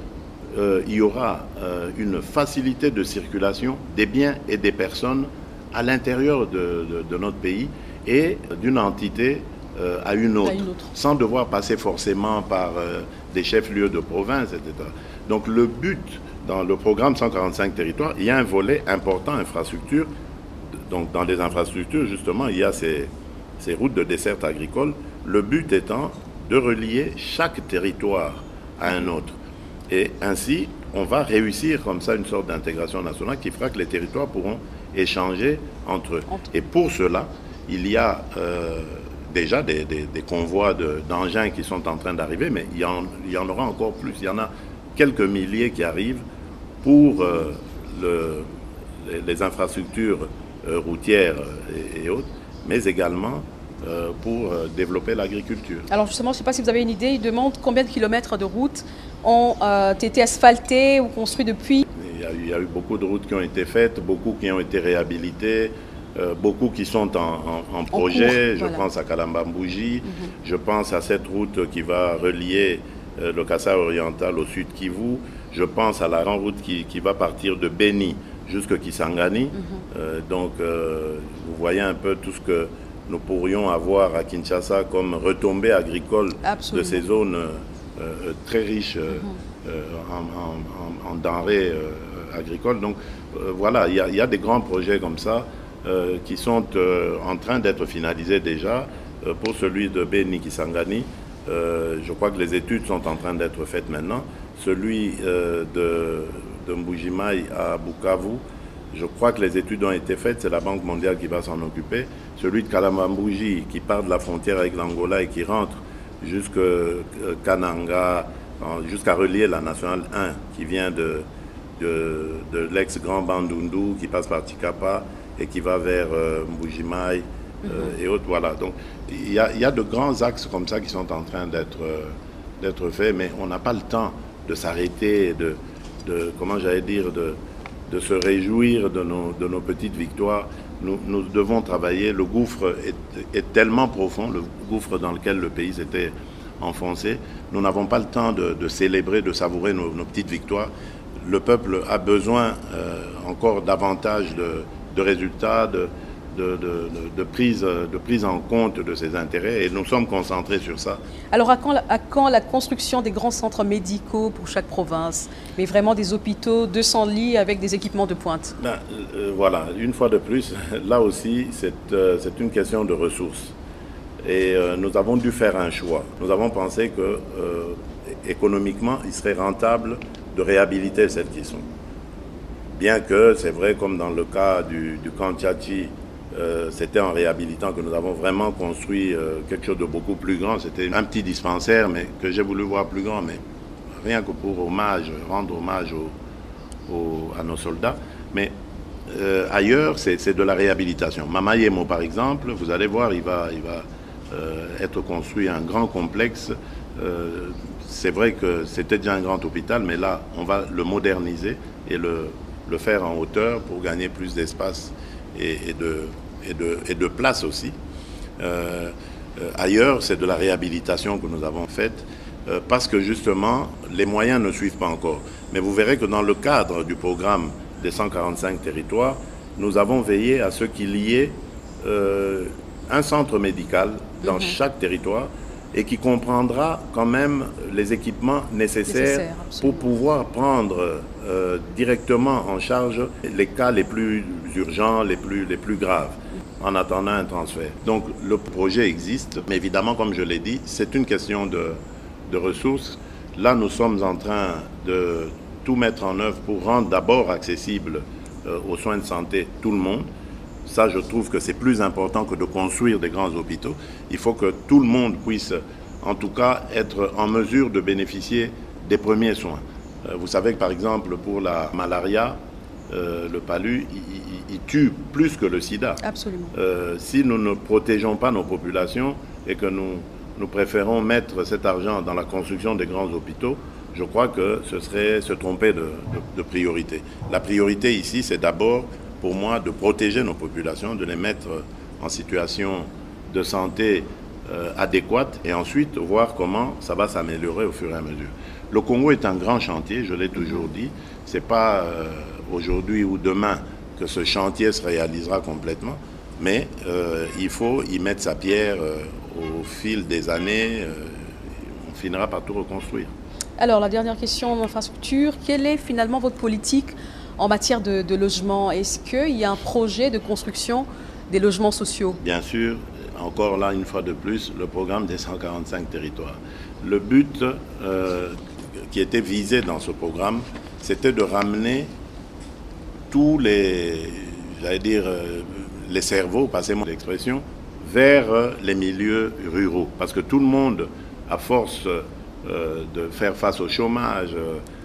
il y aura une facilité de circulation des biens et des personnes à l'intérieur de notre pays et d'une entité à une autre, sans devoir passer forcément par des chefs-lieux de province, etc. Donc le but, dans le programme 145 territoires, il y a un volet important, infrastructure. Donc dans les infrastructures, justement, il y a ces routes de desserte agricole, le but étant de relier chaque territoire à un autre. Et ainsi, on va réussir comme ça une sorte d'intégration nationale qui fera que les territoires pourront échanger entre eux. Et pour cela, il y a déjà des convois d'engins qui sont en train d'arriver, mais il y en aura encore plus. Il y en a quelques milliers qui arrivent pour les infrastructures routières et autres, mais également pour développer l'agriculture. Alors justement, je ne sais pas si vous avez une idée, ils demandent combien de kilomètres de routes ont été asphaltés ou construits depuis. Il y a eu beaucoup de routes qui ont été faites, beaucoup qui ont été réhabilitées, beaucoup qui sont en projet. Je pense à Kalambambouji, je pense à cette route qui va relier le Kasaï oriental au sud Kivu, je pense à la grande route qui va partir de Beni jusqu'à Kisangani. Donc vous voyez un peu tout ce que nous pourrions avoir à Kinshasa comme retombées agricoles de ces zones très riches en denrées agricoles. Donc voilà, il y a des grands projets comme ça qui sont en train d'être finalisés déjà. Pour celui de Beni Kisangani, je crois que les études sont en train d'être faites maintenant. Celui de Mbujimai à Bukavu, je crois que les études ont été faites, c'est la Banque mondiale qui va s'en occuper. Celui de Kalambambouji qui part de la frontière avec l'Angola et qui rentre jusqu'à Kananga, jusqu'à relier la nationale 1 qui vient de l'ex-Grand Bandundu, qui passe par Tikapa et qui va vers Mbujimai et autres. Voilà. Donc il y a de grands axes comme ça qui sont en train d'être faits, mais on n'a pas le temps de s'arrêter, comment j'allais dire, de se réjouir de nos petites victoires. Nous devons travailler. Le gouffre est tellement profond, le gouffre dans lequel le pays s'était enfoncé. Nous n'avons pas le temps de célébrer, de savourer nos petites victoires. Le peuple a besoin encore davantage de résultats, de prise en compte de ses intérêts, et nous sommes concentrés sur ça. Alors à quand la construction des grands centres médicaux pour chaque province, mais vraiment des hôpitaux, 200 lits avec des équipements de pointe? Voilà, une fois de plus, là aussi c'est une question de ressources, et nous avons dû faire un choix. Nous avons pensé que économiquement il serait rentable de réhabiliter celles qui sont. Bien que c'est vrai, comme dans le cas du camp Tchatchi, c'était en réhabilitant que nous avons vraiment construit quelque chose de beaucoup plus grand. C'était un petit dispensaire, mais que j'ai voulu voir plus grand, mais rien que pour rendre hommage à nos soldats. Mais ailleurs, c'est de la réhabilitation. Mamayemo, par exemple, vous allez voir, il va être construit un grand complexe. C'est vrai que c'était déjà un grand hôpital, mais là, on va le moderniser et le faire en hauteur pour gagner plus d'espace et de place aussi. Ailleurs, c'est de la réhabilitation que nous avons faite parce que justement, les moyens ne suivent pas encore. Mais vous verrez que dans le cadre du programme des 145 territoires, nous avons veillé à ce qu'il y ait un centre médical dans chaque territoire et qui comprendra quand même les équipements nécessaires pour pouvoir prendre directement en charge les cas les plus urgents, les plus graves, en attendant un transfert. Donc le projet existe, mais évidemment, comme je l'ai dit, c'est une question de ressources. Là, nous sommes en train de tout mettre en œuvre pour rendre d'abord accessible aux soins de santé tout le monde. Ça, je trouve que c'est plus important que de construire des grands hôpitaux. Il faut que tout le monde puisse, en tout cas, être en mesure de bénéficier des premiers soins. Vous savez que, par exemple, pour la malaria, le palu, il tue plus que le sida. Absolument. Si nous ne protégeons pas nos populations et que nous préférons mettre cet argent dans la construction des grands hôpitaux, je crois que ce serait se tromper de priorité. La priorité ici, c'est d'abord, pour moi, de protéger nos populations, de les mettre en situation de santé adéquate et ensuite voir comment ça va s'améliorer au fur et à mesure. Le Congo est un grand chantier, je l'ai toujours dit. Ce n'est pas aujourd'hui ou demain que ce chantier se réalisera complètement. Mais il faut y mettre sa pierre au fil des années. On finira par tout reconstruire. Alors, la dernière question en infrastructure, quelle est finalement votre politique en matière de logement? Est-ce qu'il y a un projet de construction des logements sociaux? Bien sûr, encore là, une fois de plus, le programme des 145 territoires. Le but qui était visé dans ce programme, c'était de ramener tous les, j'allais dire, les cerveaux, passez-moi l'expression, vers les milieux ruraux. Parce que tout le monde, à force de faire face au chômage,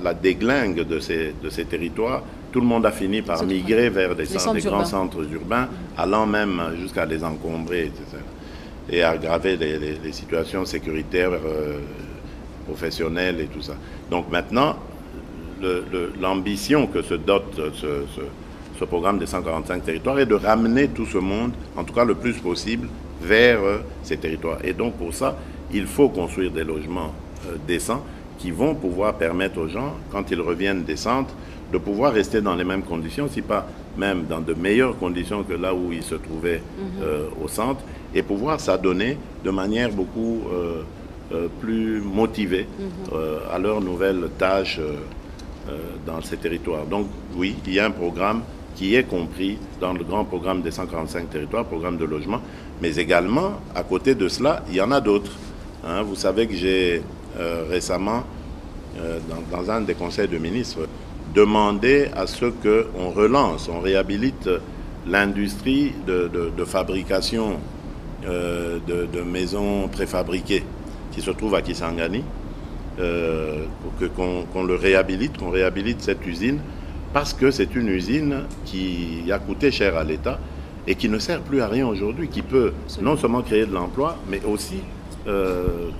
la déglingue de ces territoires, tout le monde a fini par migrer vers des grands centres urbains, allant même jusqu'à les encombrer, etc. Et aggraver les situations sécuritaires, professionnelles et tout ça. Donc maintenant, l'ambition que se dote ce programme des 145 territoires est de ramener tout ce monde, en tout cas le plus possible, vers ces territoires. Et donc pour ça, il faut construire des logements décents qui vont pouvoir permettre aux gens, quand ils reviennent des centres, de pouvoir rester dans les mêmes conditions, si pas même dans de meilleures conditions que là où ils se trouvaient au centre, et pouvoir s'adonner de manière beaucoup plus motivée à leurs nouvelles tâches dans ces territoires. Donc oui, il y a un programme qui est compris dans le grand programme des 145 territoires, programme de logement, mais également, à côté de cela, il y en a d'autres. Hein, vous savez que j'ai récemment, dans un des conseils de ministres, demandé à ce qu'on relance, on réhabilite l'industrie de fabrication de maisons préfabriquées qui se trouve à Kisangani, qu'on le réhabilite, qu'on réhabilite cette usine, parce que c'est une usine qui a coûté cher à l'État et qui ne sert plus à rien aujourd'hui, qui peut non seulement créer de l'emploi, mais aussi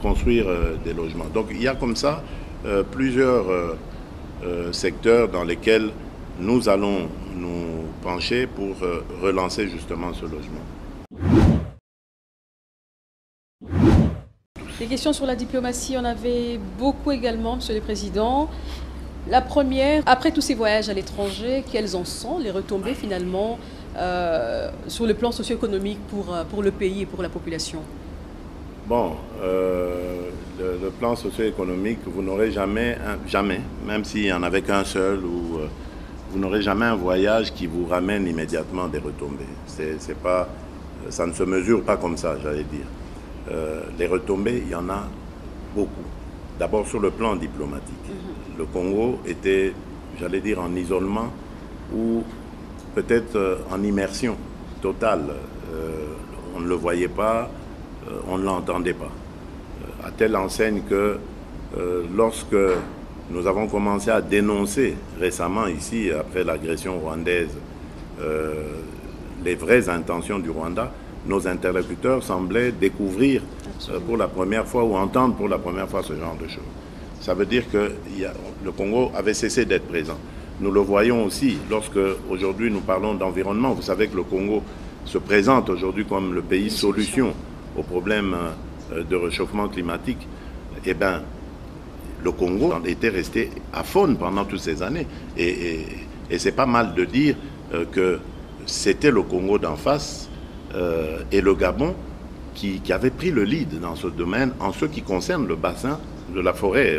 construire des logements. Donc il y a comme ça plusieurs secteurs dans lesquels nous allons nous pencher pour relancer justement ce logement. Des questions sur la diplomatie, on avait beaucoup également, Monsieur le Président. La première, après tous ces voyages à l'étranger, quelles en sont les retombées finalement sur le plan socio-économique pour le pays et pour la population? Bon, le plan socio-économique, vous n'aurez jamais, même s'il n'y en avait qu'un seul, vous n'aurez jamais un voyage qui vous ramène immédiatement des retombées. C'est pas, ça ne se mesure pas comme ça, j'allais dire. Les retombées, il y en a beaucoup. D'abord sur le plan diplomatique. Le Congo était, j'allais dire, en isolement ou peut-être en immersion totale. On ne le voyait pas, on ne l'entendait pas. À telle enseigne que lorsque nous avons commencé à dénoncer récemment ici, après l'agression rwandaise, les vraies intentions du Rwanda, nos interlocuteurs semblaient découvrir pour la première fois ou entendre pour la première fois ce genre de choses. Ça veut dire que le Congo avait cessé d'être présent. Nous le voyons aussi lorsque aujourd'hui nous parlons d'environnement. Vous savez que le Congo se présente aujourd'hui comme le pays solution aux problèmes de réchauffement climatique. Eh bien, le Congo était resté aphone pendant toutes ces années. Et c'est pas mal de dire que c'était le Congo d'en face et le Gabon qui avait pris le lead dans ce domaine en ce qui concerne le bassin de la forêt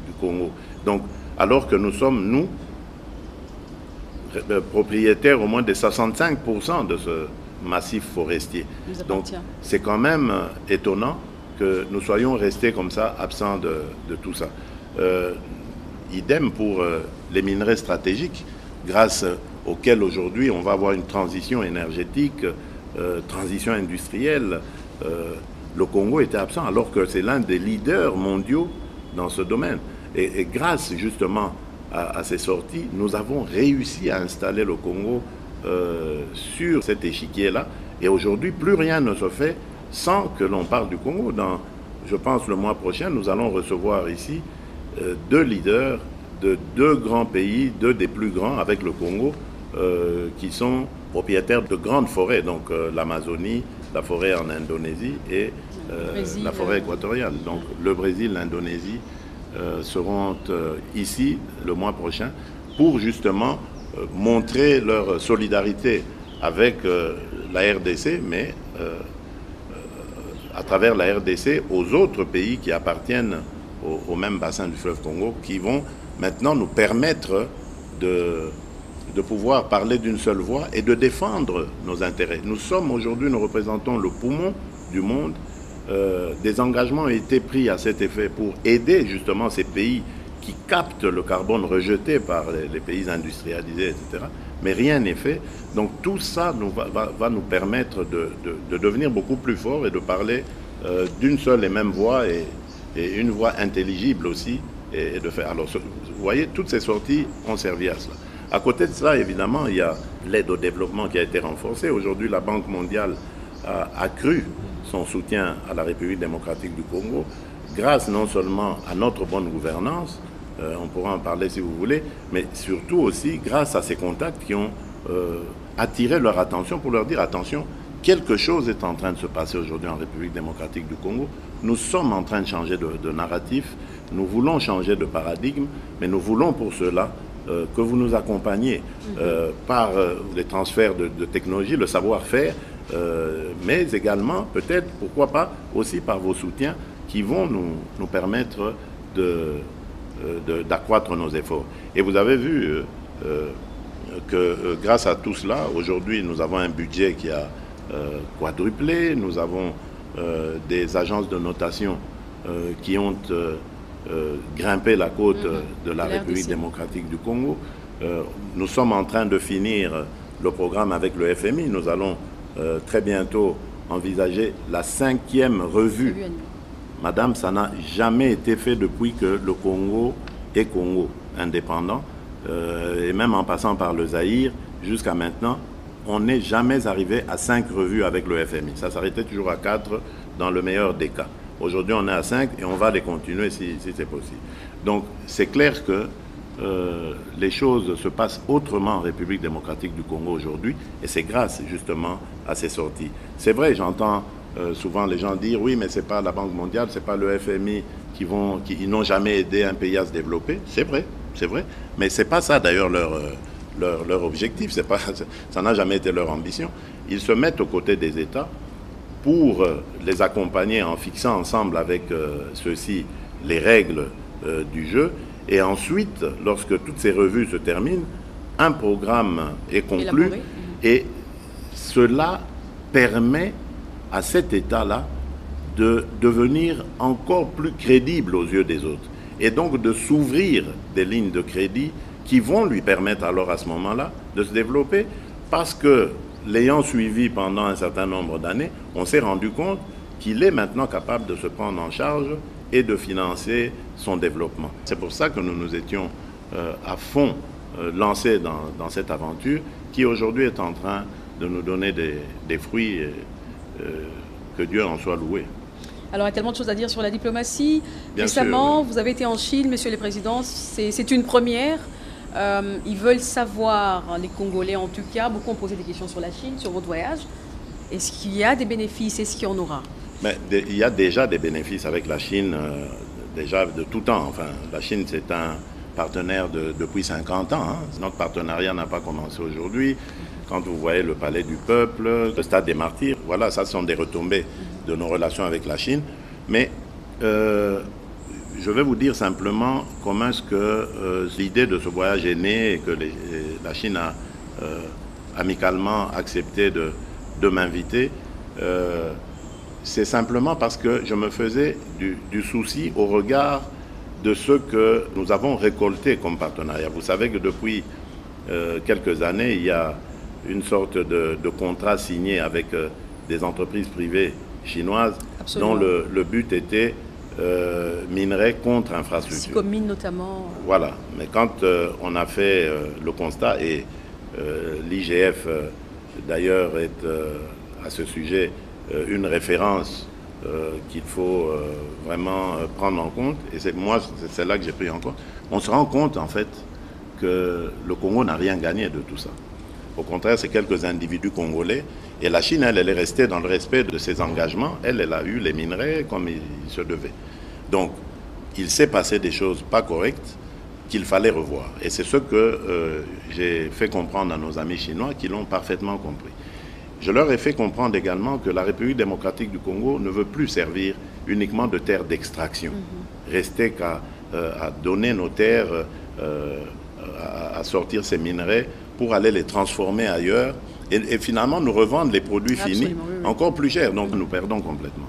du Congo. Donc, alors que nous sommes, nous, propriétaires au moins de 65% de ce massif forestier. Donc, c'est quand même étonnant que nous soyons restés comme ça, absents de tout ça. Idem pour les minerais stratégiques, grâce auxquels aujourd'hui on va avoir une transition énergétique, transition industrielle. Le Congo était absent alors que c'est l'un des leaders mondiaux dans ce domaine. Et grâce justement à ces sorties, nous avons réussi à installer le Congo sur cet échiquier-là. Et aujourd'hui, plus rien ne se fait sans que l'on parle du Congo. Je pense le mois prochain, nous allons recevoir ici deux leaders de deux grands pays, deux des plus grands avec le Congo, qui sont propriétaires de grandes forêts, donc l'Amazonie, la forêt en Indonésie et la forêt équatoriale. Donc le Brésil, l'Indonésie seront ici le mois prochain pour justement montrer leur solidarité avec la RDC, mais à travers la RDC aux autres pays qui appartiennent au même bassin du fleuve Congo, qui vont maintenant nous permettre de pouvoir parler d'une seule voix et de défendre nos intérêts. Nous sommes aujourd'hui, nous représentons le poumon du monde. Des engagements ont été pris à cet effet pour aider justement ces pays qui captent le carbone rejeté par les pays industrialisés, etc. Mais rien n'est fait. Donc tout ça va nous permettre de devenir beaucoup plus forts et de parler d'une seule et même voix et une voix intelligible aussi. Et de faire. Alors, vous voyez, toutes ces sorties ont servi à cela. À côté de cela, évidemment, il y a l'aide au développement qui a été renforcée. Aujourd'hui, la Banque mondiale a accru son soutien à la République démocratique du Congo, grâce non seulement à notre bonne gouvernance, on pourra en parler si vous voulez, mais surtout aussi grâce à ces contacts qui ont attiré leur attention pour leur dire attention, quelque chose est en train de se passer aujourd'hui en République démocratique du Congo. Nous sommes en train de changer de narratif, nous voulons changer de paradigme, mais nous voulons pour cela que vous nous accompagniez par les transferts de technologie, le savoir-faire, mais également, peut-être, pourquoi pas, aussi par vos soutiens qui vont nous permettre d'accroître nos efforts. Et vous avez vu que grâce à tout cela, aujourd'hui, nous avons un budget qui a quadruplé, nous avons des agences de notation qui ont grimpé la côte de la République démocratique du Congo. Nous sommes en train de finir le programme avec le FMI. Nous allons très bientôt envisager la 5e revue. Madame, ça n'a jamais été fait depuis que le Congo est Congo indépendant. Et même en passant par le Zaïre, jusqu'à maintenant, on n'est jamais arrivé à 5 revues avec le FMI. Ça s'arrêtait toujours à 4 dans le meilleur des cas. Aujourd'hui, on est à 5 et on va les continuer si c'est possible. Donc, c'est clair que les choses se passent autrement en République démocratique du Congo aujourd'hui et c'est grâce justement à ces sorties. C'est vrai, j'entends souvent les gens dire oui, mais c'est pas la Banque mondiale, c'est pas le FMI qui n'ont jamais aidé un pays à se développer. C'est vrai, mais c'est pas ça d'ailleurs leur objectif, ça n'a jamais été leur ambition. Ils se mettent aux côtés des États pour les accompagner en fixant ensemble avec ceux-ci les règles du jeu. Et ensuite, lorsque toutes ces revues se terminent, un programme est conclu et cela permet à cet État-là de devenir encore plus crédible aux yeux des autres et donc de s'ouvrir des lignes de crédit qui vont lui permettre alors à ce moment-là de se développer parce que l'ayant suivi pendant un certain nombre d'années, on s'est rendu compte qu'il est maintenant capable de se prendre en charge et de financer son développement. C'est pour ça que nous nous étions à fond lancés dans cette aventure qui aujourd'hui est en train de nous donner des fruits que Dieu en soit loué. Alors, il y a tellement de choses à dire sur la diplomatie. Bien récemment, sûr, oui. Vous avez été en Chine, Monsieur le Président, c'est une première. Ils veulent savoir, les Congolais en tout cas, beaucoup ont posé des questions sur la Chine, sur votre voyage. Est-ce qu'il y a des bénéfices? Est-ce qu'il y en aura? Mais il y a déjà des bénéfices avec la Chine, déjà de tout temps. Enfin, la Chine, c'est un partenaire depuis 50 ans. Hein. Notre partenariat n'a pas commencé aujourd'hui. Quand vous voyez le Palais du Peuple, le Stade des Martyrs, voilà, ça sont des retombées de nos relations avec la Chine. Mais je vais vous dire simplement comment est-ce que l'idée de ce voyage est née et que la Chine a amicalement accepté de m'inviter. C'est simplement parce que je me faisais du souci au regard de ce que nous avons récolté comme partenariat. Vous savez que depuis quelques années, il y a une sorte de contrat signé avec des entreprises privées chinoises. Absolument. Dont le but était minerai contre infrastructure. Sicomine notamment. Voilà, mais quand on a fait le constat, et l'IGF d'ailleurs est à ce sujet une référence qu'il faut vraiment prendre en compte, et c'est là que j'ai pris en compte, on se rend compte en fait que le Congo n'a rien gagné de tout ça. Au contraire, c'est quelques individus congolais. Et la Chine, elle est restée dans le respect de ses engagements. Elle a eu les minerais comme il se devait. Donc, il s'est passé des choses pas correctes qu'il fallait revoir. Et c'est ce que j'ai fait comprendre à nos amis chinois qui l'ont parfaitement compris. Je leur ai fait comprendre également que la République démocratique du Congo ne veut plus servir uniquement de terre d'extraction. Rester qu'à donner nos terres, à sortir ces minerais pour aller les transformer ailleurs et finalement nous revendre les produits finis encore plus chers. Donc nous perdons complètement.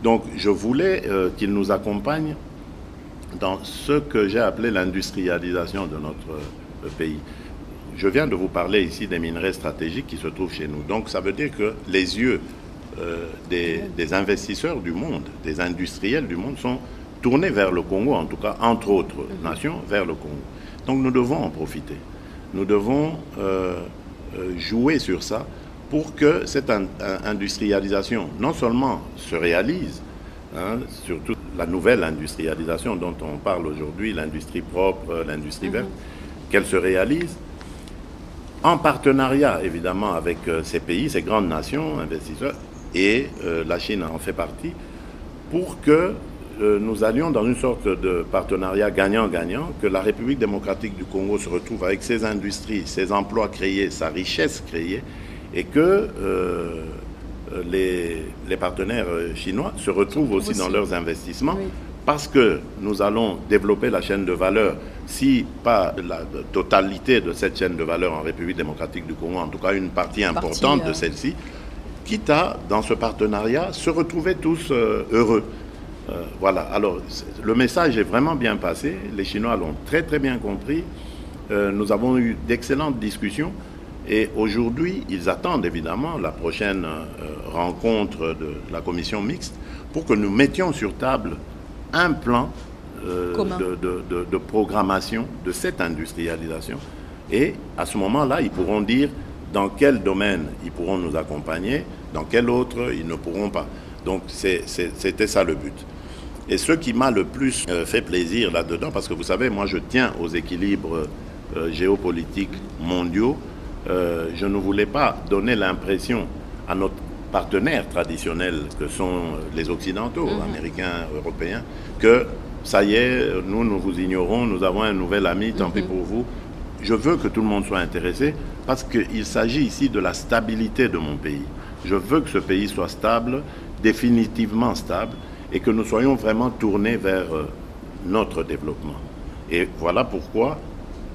Donc je voulais qu'ils nous accompagnent dans ce que j'ai appelé l'industrialisation de notre pays. Je viens de vous parler ici des minerais stratégiques qui se trouvent chez nous. Donc ça veut dire que les yeux des investisseurs du monde, des industriels du monde sont tournés vers le Congo, en tout cas, entre autres nations, vers le Congo. Donc nous devons en profiter. Nous devons jouer sur ça pour que cette industrialisation non seulement se réalise, surtout la nouvelle industrialisation dont on parle aujourd'hui, l'industrie propre, l'industrie verte, qu'elle se réalise en partenariat évidemment avec ces pays, ces grandes nations, investisseurs, et la Chine en fait partie, pour que nous allions dans une sorte de partenariat gagnant-gagnant, que la République démocratique du Congo se retrouve avec ses industries, ses emplois créés, sa richesse créée, et que les partenaires chinois se retrouvent aussi dans leurs investissements, parce que nous allons développer la chaîne de valeur, si pas la totalité de cette chaîne de valeur en République démocratique du Congo, en tout cas une partie importante de celle-ci, quitte à, dans ce partenariat, se retrouver tous heureux. Voilà, alors le message est vraiment bien passé, les Chinois l'ont très très bien compris, nous avons eu d'excellentes discussions et aujourd'hui ils attendent évidemment la prochaine rencontre de la commission mixte pour que nous mettions sur table un plan de programmation de cette industrialisation et à ce moment-là ils pourront dire dans quel domaine ils pourront nous accompagner, dans quel autre ils ne pourront pas. Donc c'était ça le but. Et ce qui m'a le plus fait plaisir là-dedans, parce que vous savez, moi je tiens aux équilibres géopolitiques mondiaux, je ne voulais pas donner l'impression à notre partenaires traditionnels que sont les Occidentaux, Américains, Européens, que ça y est, nous vous ignorons, nous avons un nouvel ami, tant pis pour vous. Je veux que tout le monde soit intéressé parce qu'il s'agit ici de la stabilité de mon pays. Je veux que ce pays soit stable, définitivement stable, et que nous soyons vraiment tournés vers notre développement. Et voilà pourquoi,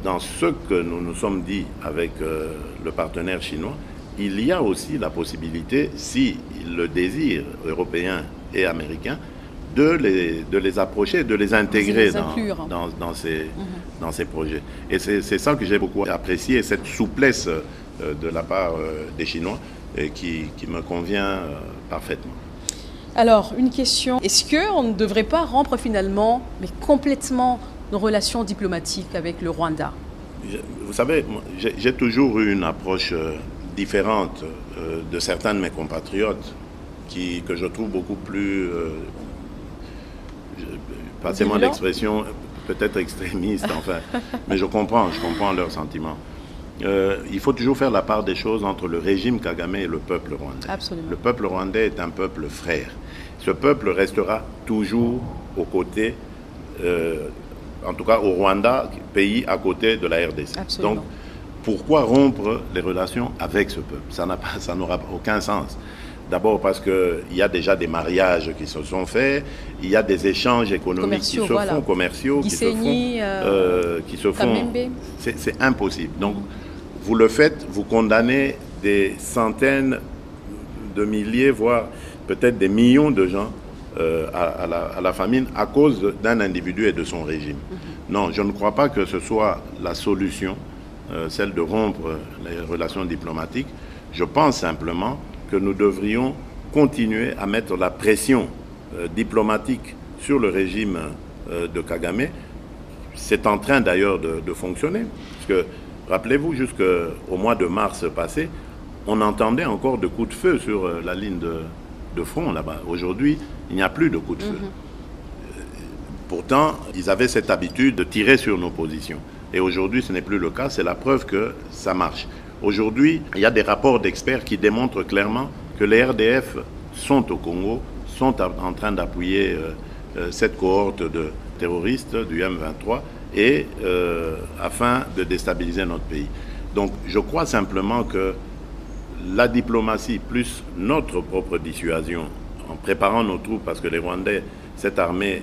dans ce que nous nous sommes dit avec le partenaire chinois, il y a aussi la possibilité, s'ils le désirent, européens et américains, de les approcher, de les intégrer dans ces projets. Et c'est ça que j'ai beaucoup apprécié, cette souplesse de la part des Chinois et qui me convient parfaitement. Alors, une question. Est-ce qu'on ne devrait pas rompre finalement, mais complètement, nos relations diplomatiques avec le Rwanda? Vous savez, j'ai toujours eu une approche différente de certains de mes compatriotes que je trouve beaucoup plus, passez-moi l'expression, peut-être extrémiste, enfin, mais je comprends leurs sentiments. Il faut toujours faire la part des choses entre le régime Kagame et le peuple rwandais. Absolument. Le peuple rwandais est un peuple frère. Ce peuple restera toujours aux côtés, en tout cas au Rwanda, pays à côté de la RDC. Absolument. Donc, pourquoi rompre les relations avec ce peuple? Ça n'aura aucun sens. D'abord parce qu'il y a déjà des mariages qui se sont faits, il y a des échanges économiques qui se font, commerciaux, qui se font. C'est impossible. Donc, vous le faites, vous condamnez des centaines de milliers, voire peut-être des millions de gens à la famine à cause d'un individu et de son régime. Non, je ne crois pas que ce soit la solution, celle de rompre les relations diplomatiques. Je pense simplement que nous devrions continuer à mettre la pression diplomatique sur le régime de Kagame. C'est en train d'ailleurs de fonctionner. Parce que, rappelez-vous, jusqu'au mois de mars passé, on entendait encore de coups de feu sur la ligne de front là-bas. Aujourd'hui, il n'y a plus de coups de feu. Pourtant, ils avaient cette habitude de tirer sur nos positions. Et aujourd'hui, ce n'est plus le cas. C'est la preuve que ça marche. Aujourd'hui, il y a des rapports d'experts qui démontrent clairement que les RDF sont au Congo, sont en train d'appuyer cette cohorte de terroristes du M23 et afin de déstabiliser notre pays. Donc, je crois simplement que la diplomatie plus notre propre dissuasion, en préparant nos troupes, parce que les Rwandais, cette armée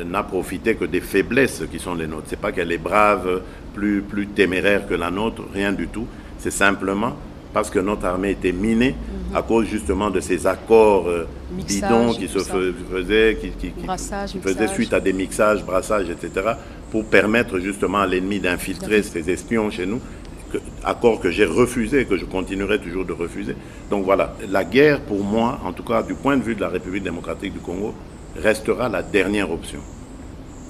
n'a profité que des faiblesses qui sont les nôtres. Ce n'est pas qu'elle est brave, plus téméraire que la nôtre, rien du tout. C'est simplement parce que notre armée était minée à cause justement de ces accords bidons qui se faisaient, qui faisaient suite à des mixages, brassages, etc., pour permettre justement à l'ennemi d'infiltrer ces espions chez nous, accord que j'ai refusé et que je continuerai toujours de refuser. Donc voilà, la guerre pour moi, en tout cas du point de vue de la République démocratique du Congo, restera la dernière option.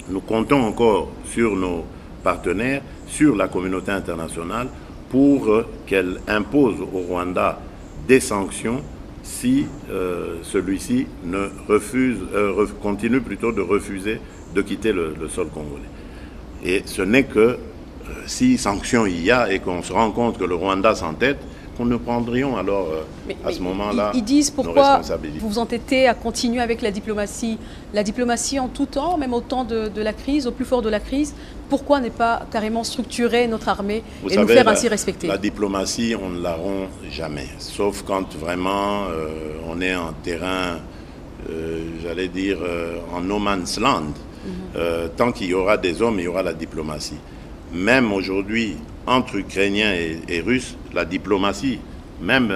Nous comptons encore sur nos partenaires, sur la communauté internationale, pour qu'elle impose au Rwanda des sanctions si celui-ci ne continue plutôt de refuser de quitter le sol congolais. Et ce n'est que si sanctions il y a et qu'on se rend compte que le Rwanda s'entête, qu'on ne prendrions alors à ce moment-là ils disent nos pourquoi responsabilités. vous vous entêtez à continuer avec la diplomatie en tout temps, même au temps de la crise, au plus fort de la crise. Pourquoi ne pas carrément structurer notre armée et nous faire ainsi respecter? La diplomatie, on ne la rompt jamais, sauf quand vraiment on est en terrain, j'allais dire, en no man's land. Tant qu'il y aura des hommes, il y aura la diplomatie. Même aujourd'hui, entre Ukrainiens et Russes, la diplomatie, même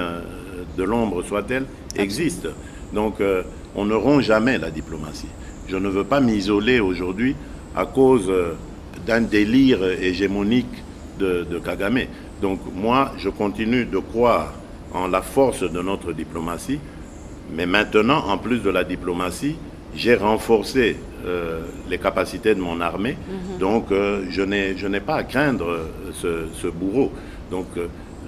de l'ombre soit-elle, existe. Donc on ne rompt jamais la diplomatie. Je ne veux pas m'isoler aujourd'hui à cause d'un délire hégémonique de Kagame. Donc moi, je continue de croire en la force de notre diplomatie, mais maintenant, en plus de la diplomatie, j'ai renforcé les capacités de mon armée, donc je n'ai pas à craindre ce bourreau. Donc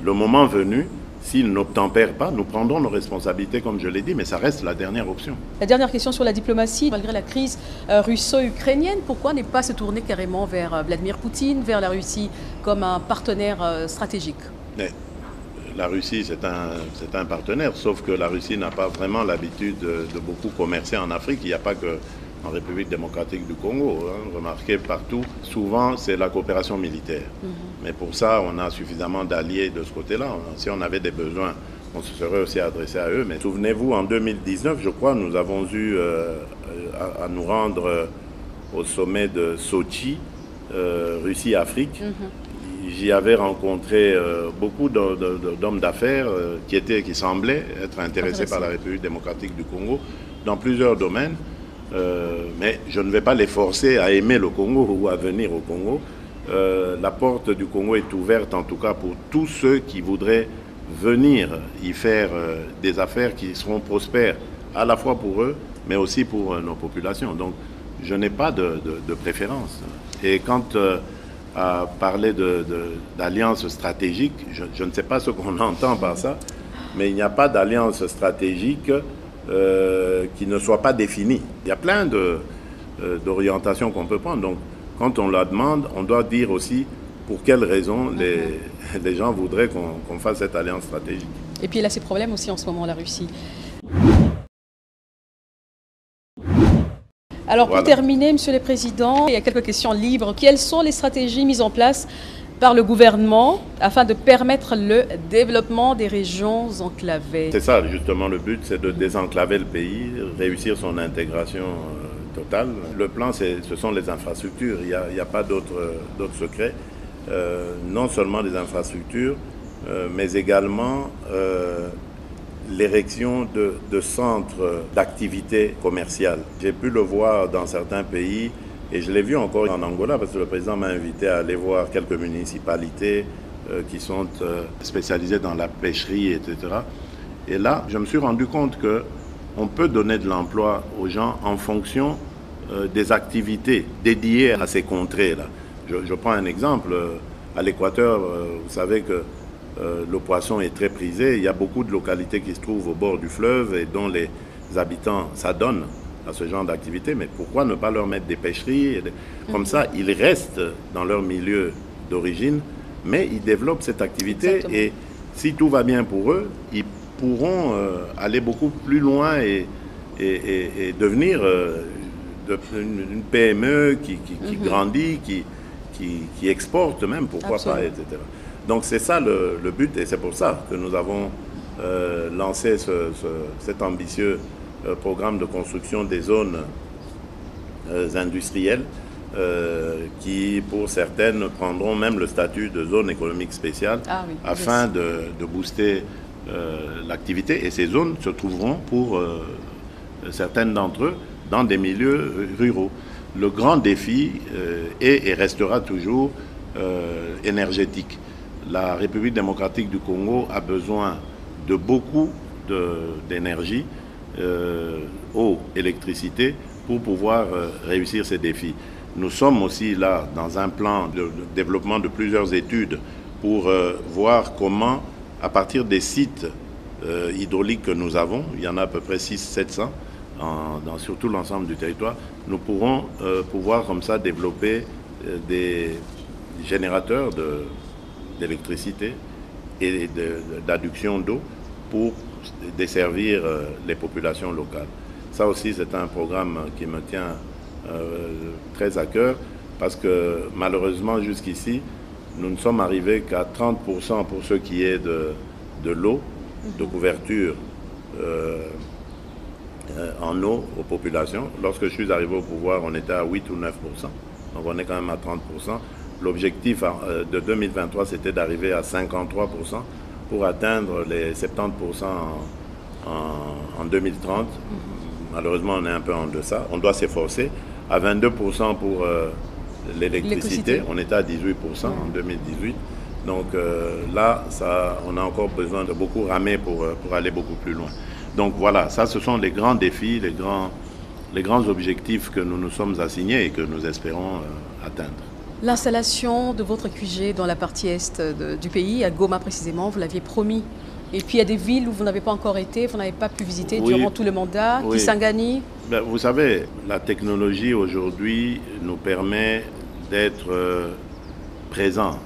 le moment venu, s'il n'obtempère pas, nous prendrons nos responsabilités, comme je l'ai dit, mais ça reste la dernière option. La dernière question sur la diplomatie, malgré la crise russo-ukrainienne, pourquoi ne pas se tourner carrément vers Vladimir Poutine, vers la Russie, comme un partenaire stratégique? Mais la Russie, c'est un partenaire, sauf que la Russie n'a pas vraiment l'habitude de beaucoup commercer en Afrique. Il n'y a pas que en République démocratique du Congo. Remarquez partout, souvent c'est la coopération militaire. Mais pour ça, on a suffisamment d'alliés de ce côté-là. Si on avait des besoins, on se serait aussi adressé à eux. Mais souvenez-vous, en 2019, je crois, nous avons eu à nous rendre au sommet de Sochi, Russie-Afrique. J'y avais rencontré beaucoup d'hommes d'affaires qui semblaient être intéressés par la République démocratique du Congo dans plusieurs domaines. Mais je ne vais pas les forcer à aimer le Congo ou à venir au Congo. La porte du Congo est ouverte en tout cas pour tous ceux qui voudraient venir y faire des affaires qui seront prospères à la fois pour eux mais aussi pour nos populations. Donc je n'ai pas de préférence. Et quand à parler d'alliance stratégique, je ne sais pas ce qu'on entend par ça, mais il n'y a pas d'alliance stratégique qui ne soit pas définie. Il y a plein d'orientations qu'on peut prendre. Donc, quand on la demande, on doit dire aussi pour quelles raisons les gens voudraient qu'on fasse cette alliance stratégique. Et puis, il a ses problèmes aussi en ce moment, la Russie. Alors, pour terminer, Monsieur le Président, il y a quelques questions libres. Quelles sont les stratégies mises en place par le gouvernement afin de permettre le développement des régions enclavées? C'est ça, justement, le but, c'est de désenclaver le pays, réussir son intégration totale. Le plan, ce sont les infrastructures. Il n'y a pas d'autres secrets. Non seulement des infrastructures, mais également l'érection de centres d'activité commerciale. J'ai pu le voir dans certains pays. Et je l'ai vu encore en Angola parce que le président m'a invité à aller voir quelques municipalités qui sont spécialisées dans la pêcherie, etc. Et là, je me suis rendu compte qu'on peut donner de l'emploi aux gens en fonction des activités dédiées à ces contrées-là. Je prends un exemple. À l'Équateur, vous savez que le poisson est très prisé. Il y a beaucoup de localités qui se trouvent au bord du fleuve et dont les habitants s'adonnent à ce genre d'activité, mais pourquoi ne pas leur mettre des pêcheries? Comme ça, ils restent dans leur milieu d'origine, mais ils développent cette activité. Exactement. Et si tout va bien pour eux, ils pourront aller beaucoup plus loin et devenir une PME qui grandit, qui exporte même, pourquoi pas, etc. Donc c'est ça le but, et c'est pour ça que nous avons lancé cet ambitieux programme de construction des zones industrielles qui, pour certaines, prendront même le statut de zone économique spéciale afin de booster l'activité. Et ces zones se trouveront, pour certaines d'entre eux, dans des milieux ruraux. Le grand défi est et restera toujours énergétique. La République démocratique du Congo a besoin de beaucoup d'énergie, eau, électricité, pour pouvoir réussir ces défis. Nous sommes aussi là dans un plan de développement de plusieurs études pour voir comment, à partir des sites hydrauliques que nous avons, il y en a à peu près 600-700 sur tout l'ensemble du territoire, nous pourrons pouvoir comme ça développer des générateurs d'électricité et d'adduction d'eau pour desservir les populations locales. Ça aussi, c'est un programme qui me tient très à cœur parce que malheureusement, jusqu'ici, nous ne sommes arrivés qu'à 30% pour ce qui est de l'eau, de couverture en eau aux populations. Lorsque je suis arrivé au pouvoir, on était à 8 ou 9%. Donc on est quand même à 30%. L'objectif de 2023, c'était d'arriver à 53% pour atteindre les 70% en 2030. Malheureusement, on est un peu en deçà. On doit s'efforcer. À 22% pour l'électricité. On était à 18% en 2018. Donc là, on a encore besoin de beaucoup ramer pour aller beaucoup plus loin. Donc voilà, ça, ce sont les grands défis, les grands objectifs que nous nous sommes assignés et que nous espérons atteindre. L'installation de votre QG dans la partie est du pays, à Goma précisément, vous l'aviez promis. Et puis il y a des villes où vous n'avez pas encore été, vous n'avez pas pu visiter durant tout le mandat, Kisangani. Ben, vous savez, la technologie aujourd'hui nous permet d'être présents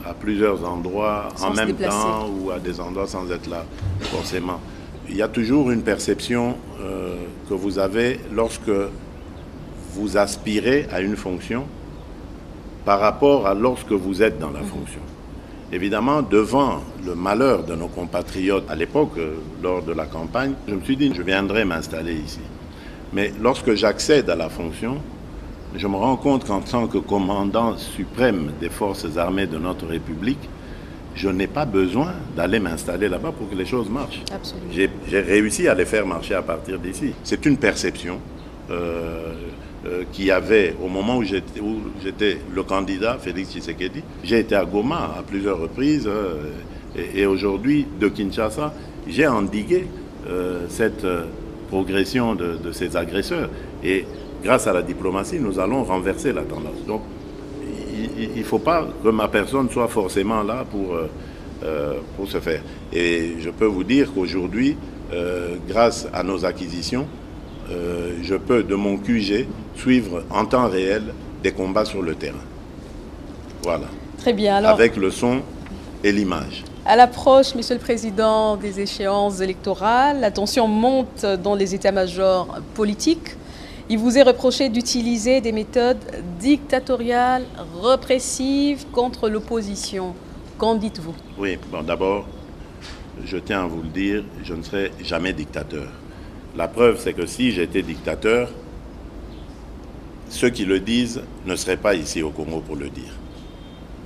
à plusieurs endroits en même temps ou à des endroits sans être là forcément. Il y a toujours une perception que vous avez lorsque vous aspirez à une fonction par rapport à lorsque vous êtes dans la fonction. Évidemment, devant le malheur de nos compatriotes à l'époque, lors de la campagne, je me suis dit, je viendrai m'installer ici. Mais lorsque j'accède à la fonction, je me rends compte qu'en tant que commandant suprême des forces armées de notre République, je n'ai pas besoin d'aller m'installer là-bas pour que les choses marchent. J'ai réussi à les faire marcher à partir d'ici. C'est une perception qu'il y avait au moment où j'étais le candidat, Félix Tshisekedi. J'ai été à Goma à plusieurs reprises et aujourd'hui, de Kinshasa, j'ai endigué cette progression de ces agresseurs. Et grâce à la diplomatie, nous allons renverser la tendance. Donc, il ne faut pas que ma personne soit forcément là pour se faire. Et je peux vous dire qu'aujourd'hui, grâce à nos acquisitions, je peux, de mon QG, suivre en temps réel des combats sur le terrain. Voilà. Très bien. Alors, avec le son et l'image. À l'approche, Monsieur le Président, des échéances électorales, la tension monte dans les états-majors politiques. Il vous est reproché d'utiliser des méthodes dictatoriales, répressives contre l'opposition. Qu'en dites-vous? Oui, bon, d'abord, je tiens à vous le dire, je ne serai jamais dictateur. La preuve, c'est que si j'étais dictateur, ceux qui le disent ne seraient pas ici au Congo pour le dire.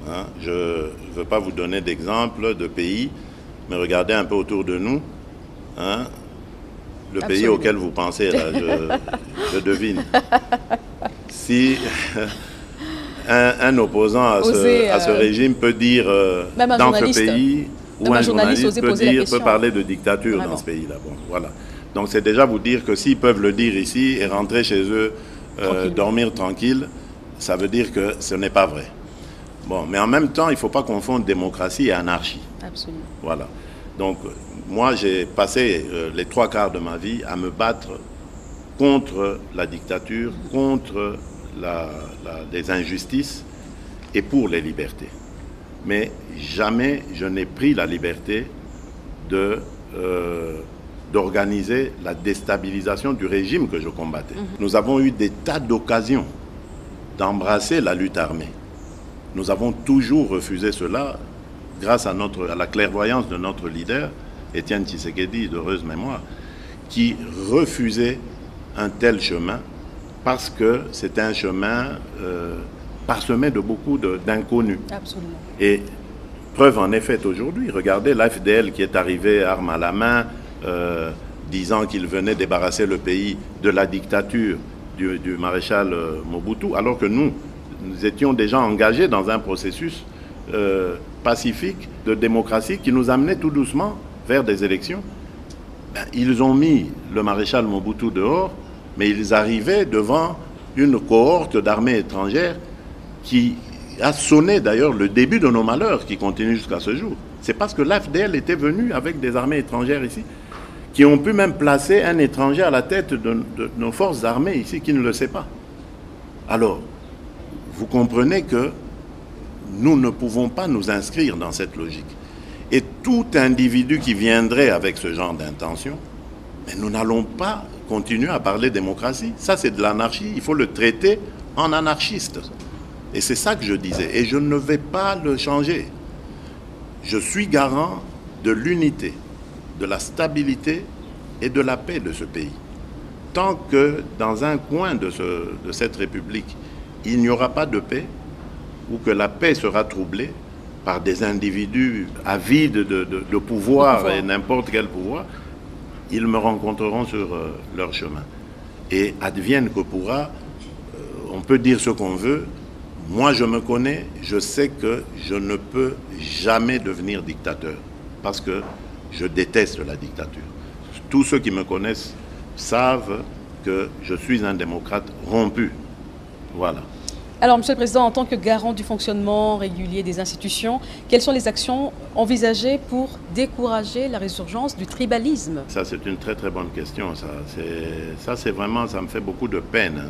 Hein? Je ne veux pas vous donner d'exemples de pays, mais regardez un peu autour de nous. Hein? Le pays auquel vous pensez, là, je devine. Si un opposant à ce régime peut dire dans ce pays, ou un journaliste peut parler de dictature dans ce pays-là. Bon, voilà. Donc c'est déjà vous dire que s'ils peuvent le dire ici et rentrer chez eux, dormir tranquille, ça veut dire que ce n'est pas vrai. Bon, mais en même temps, il ne faut pas confondre démocratie et anarchie. Absolument. Voilà. Donc moi, j'ai passé les 3/4 de ma vie à me battre contre la dictature, contre les injustices et pour les libertés. Mais jamais je n'ai pris la liberté d'organiser la déstabilisation du régime que je combattais. Nous avons eu des tas d'occasions d'embrasser la lutte armée. Nous avons toujours refusé cela grâce à la clairvoyance de notre leader, Étienne Tshisekedi, d'heureuse mémoire, qui refusait un tel chemin parce que c'était un chemin parsemé de beaucoup d'inconnus. Absolument. Et preuve en est faite aujourd'hui. Regardez l'AFDL qui est arrivé arme à la main, disant qu'il venait débarrasser le pays de la dictature du maréchal Mobutu, alors que nous étions déjà engagés dans un processus pacifique de démocratie qui nous amenait tout doucement vers des élections. Ils ont mis le maréchal Mobutu dehors, mais ils arrivaient devant une cohorte d'armées étrangères qui a sonné d'ailleurs le début de nos malheurs qui continuent jusqu'à ce jour. C'est parce que l'AFDL était venu avec des armées étrangères ici, qui ont pu même placer un étranger à la tête de nos forces armées ici qui ne le sait pas. Alors, vous comprenez que nous ne pouvons pas nous inscrire dans cette logique. Et tout individu qui viendrait avec ce genre d'intention, mais nous n'allons pas continuer à parler démocratie. Ça, c'est de l'anarchie. Il faut le traiter en anarchiste. Et c'est ça que je disais. Et je ne vais pas le changer. Je suis garant de l'unité, de la stabilité et de la paix de ce pays. Tant que dans un coin de cette République, il n'y aura pas de paix, ou que la paix sera troublée par des individus avides de pouvoir et n'importe quel pouvoir, ils me rencontreront sur leur chemin. Et advienne que pourra, on peut dire ce qu'on veut. Moi, je me connais, je sais que je ne peux jamais devenir dictateur parce que je déteste la dictature. Tous ceux qui me connaissent savent que je suis un démocrate rompu. Voilà. Alors, Monsieur le Président, en tant que garant du fonctionnement régulier des institutions, quelles sont les actions envisagées pour décourager la résurgence du tribalisme? Ça, c'est une très très bonne question. Ça, c'est vraiment, ça me fait beaucoup de peine.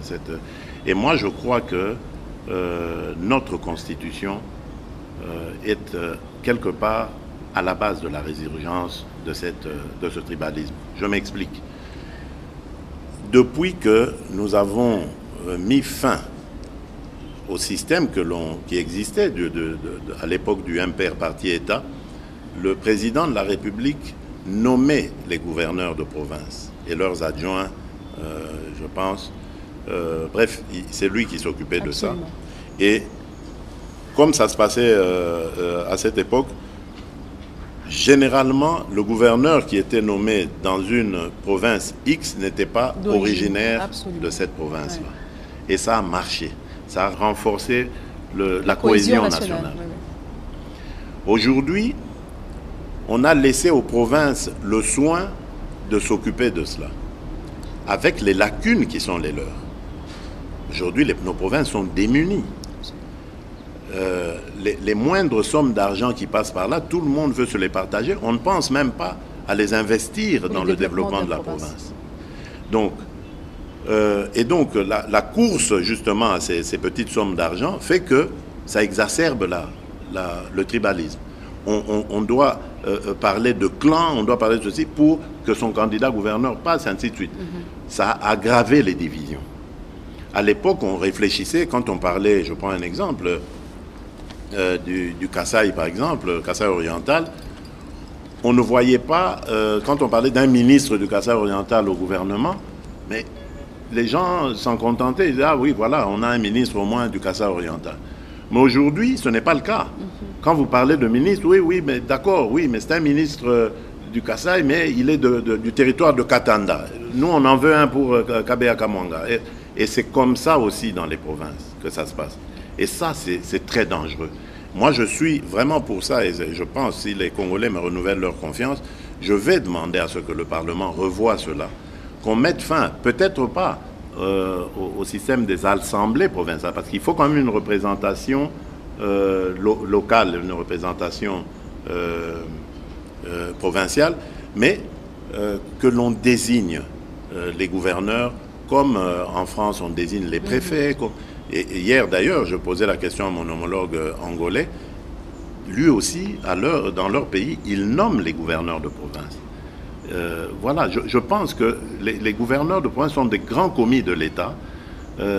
Et moi, je crois que notre Constitution est quelque part à la base de la résurgence de ce tribalisme. Je m'explique. Depuis que nous avons mis fin au système qui existait à l'époque du impair parti-État, le président de la République nommait les gouverneurs de province et leurs adjoints, je pense. Bref, c'est lui qui s'occupait de ça. Et comme ça se passait à cette époque, généralement, le gouverneur qui était nommé dans une province X n'était pas originaire de cette province-là. Ouais. Et ça a marché. Ça a renforcé la cohésion nationale. Oui, oui. Aujourd'hui, on a laissé aux provinces le soin de s'occuper de cela, avec les lacunes qui sont les leurs. Aujourd'hui, nos provinces sont démunies. Les moindres sommes d'argent qui passent par là, tout le monde veut se les partager. On ne pense même pas à les investir dans le développement de la province. Donc, la course justement à ces petites sommes d'argent fait que ça exacerbe le tribalisme. On doit parler de clan, on doit parler de ceci pour que son candidat gouverneur passe, ainsi de suite. Ça a aggravé les divisions. À l'époque, on réfléchissait, quand on parlait, je prends un exemple, du Kasaï par exemple, Kasaï oriental, on ne voyait pas, quand on parlait d'un ministre du Kasaï oriental au gouvernement, mais les gens s'en contentaient, ils disaient, ah oui, voilà, on a un ministre au moins du Kasaï oriental. Mais aujourd'hui, ce n'est pas le cas. Quand vous parlez de ministre, oui, mais d'accord, oui, mais c'est un ministre du Kasaï, mais il est du territoire de Katanda. Nous, on en veut un pour Kabea Kamwanga. Et c'est comme ça aussi dans les provinces que ça se passe. Et ça, c'est très dangereux. Moi, je suis vraiment pour ça, et je pense, si les Congolais me renouvellent leur confiance, je vais demander à ce que le Parlement revoie cela, qu'on mette fin, peut-être pas au système des assemblées provinciales, parce qu'il faut quand même une représentation locale, une représentation provinciale, mais que l'on désigne les gouverneurs comme en France on désigne les préfets. Et hier d'ailleurs, je posais la question à mon homologue angolais, lui aussi, dans leur pays, ils nomment les gouverneurs de province. Voilà, je pense que les gouverneurs de province sont des grands commis de l'État.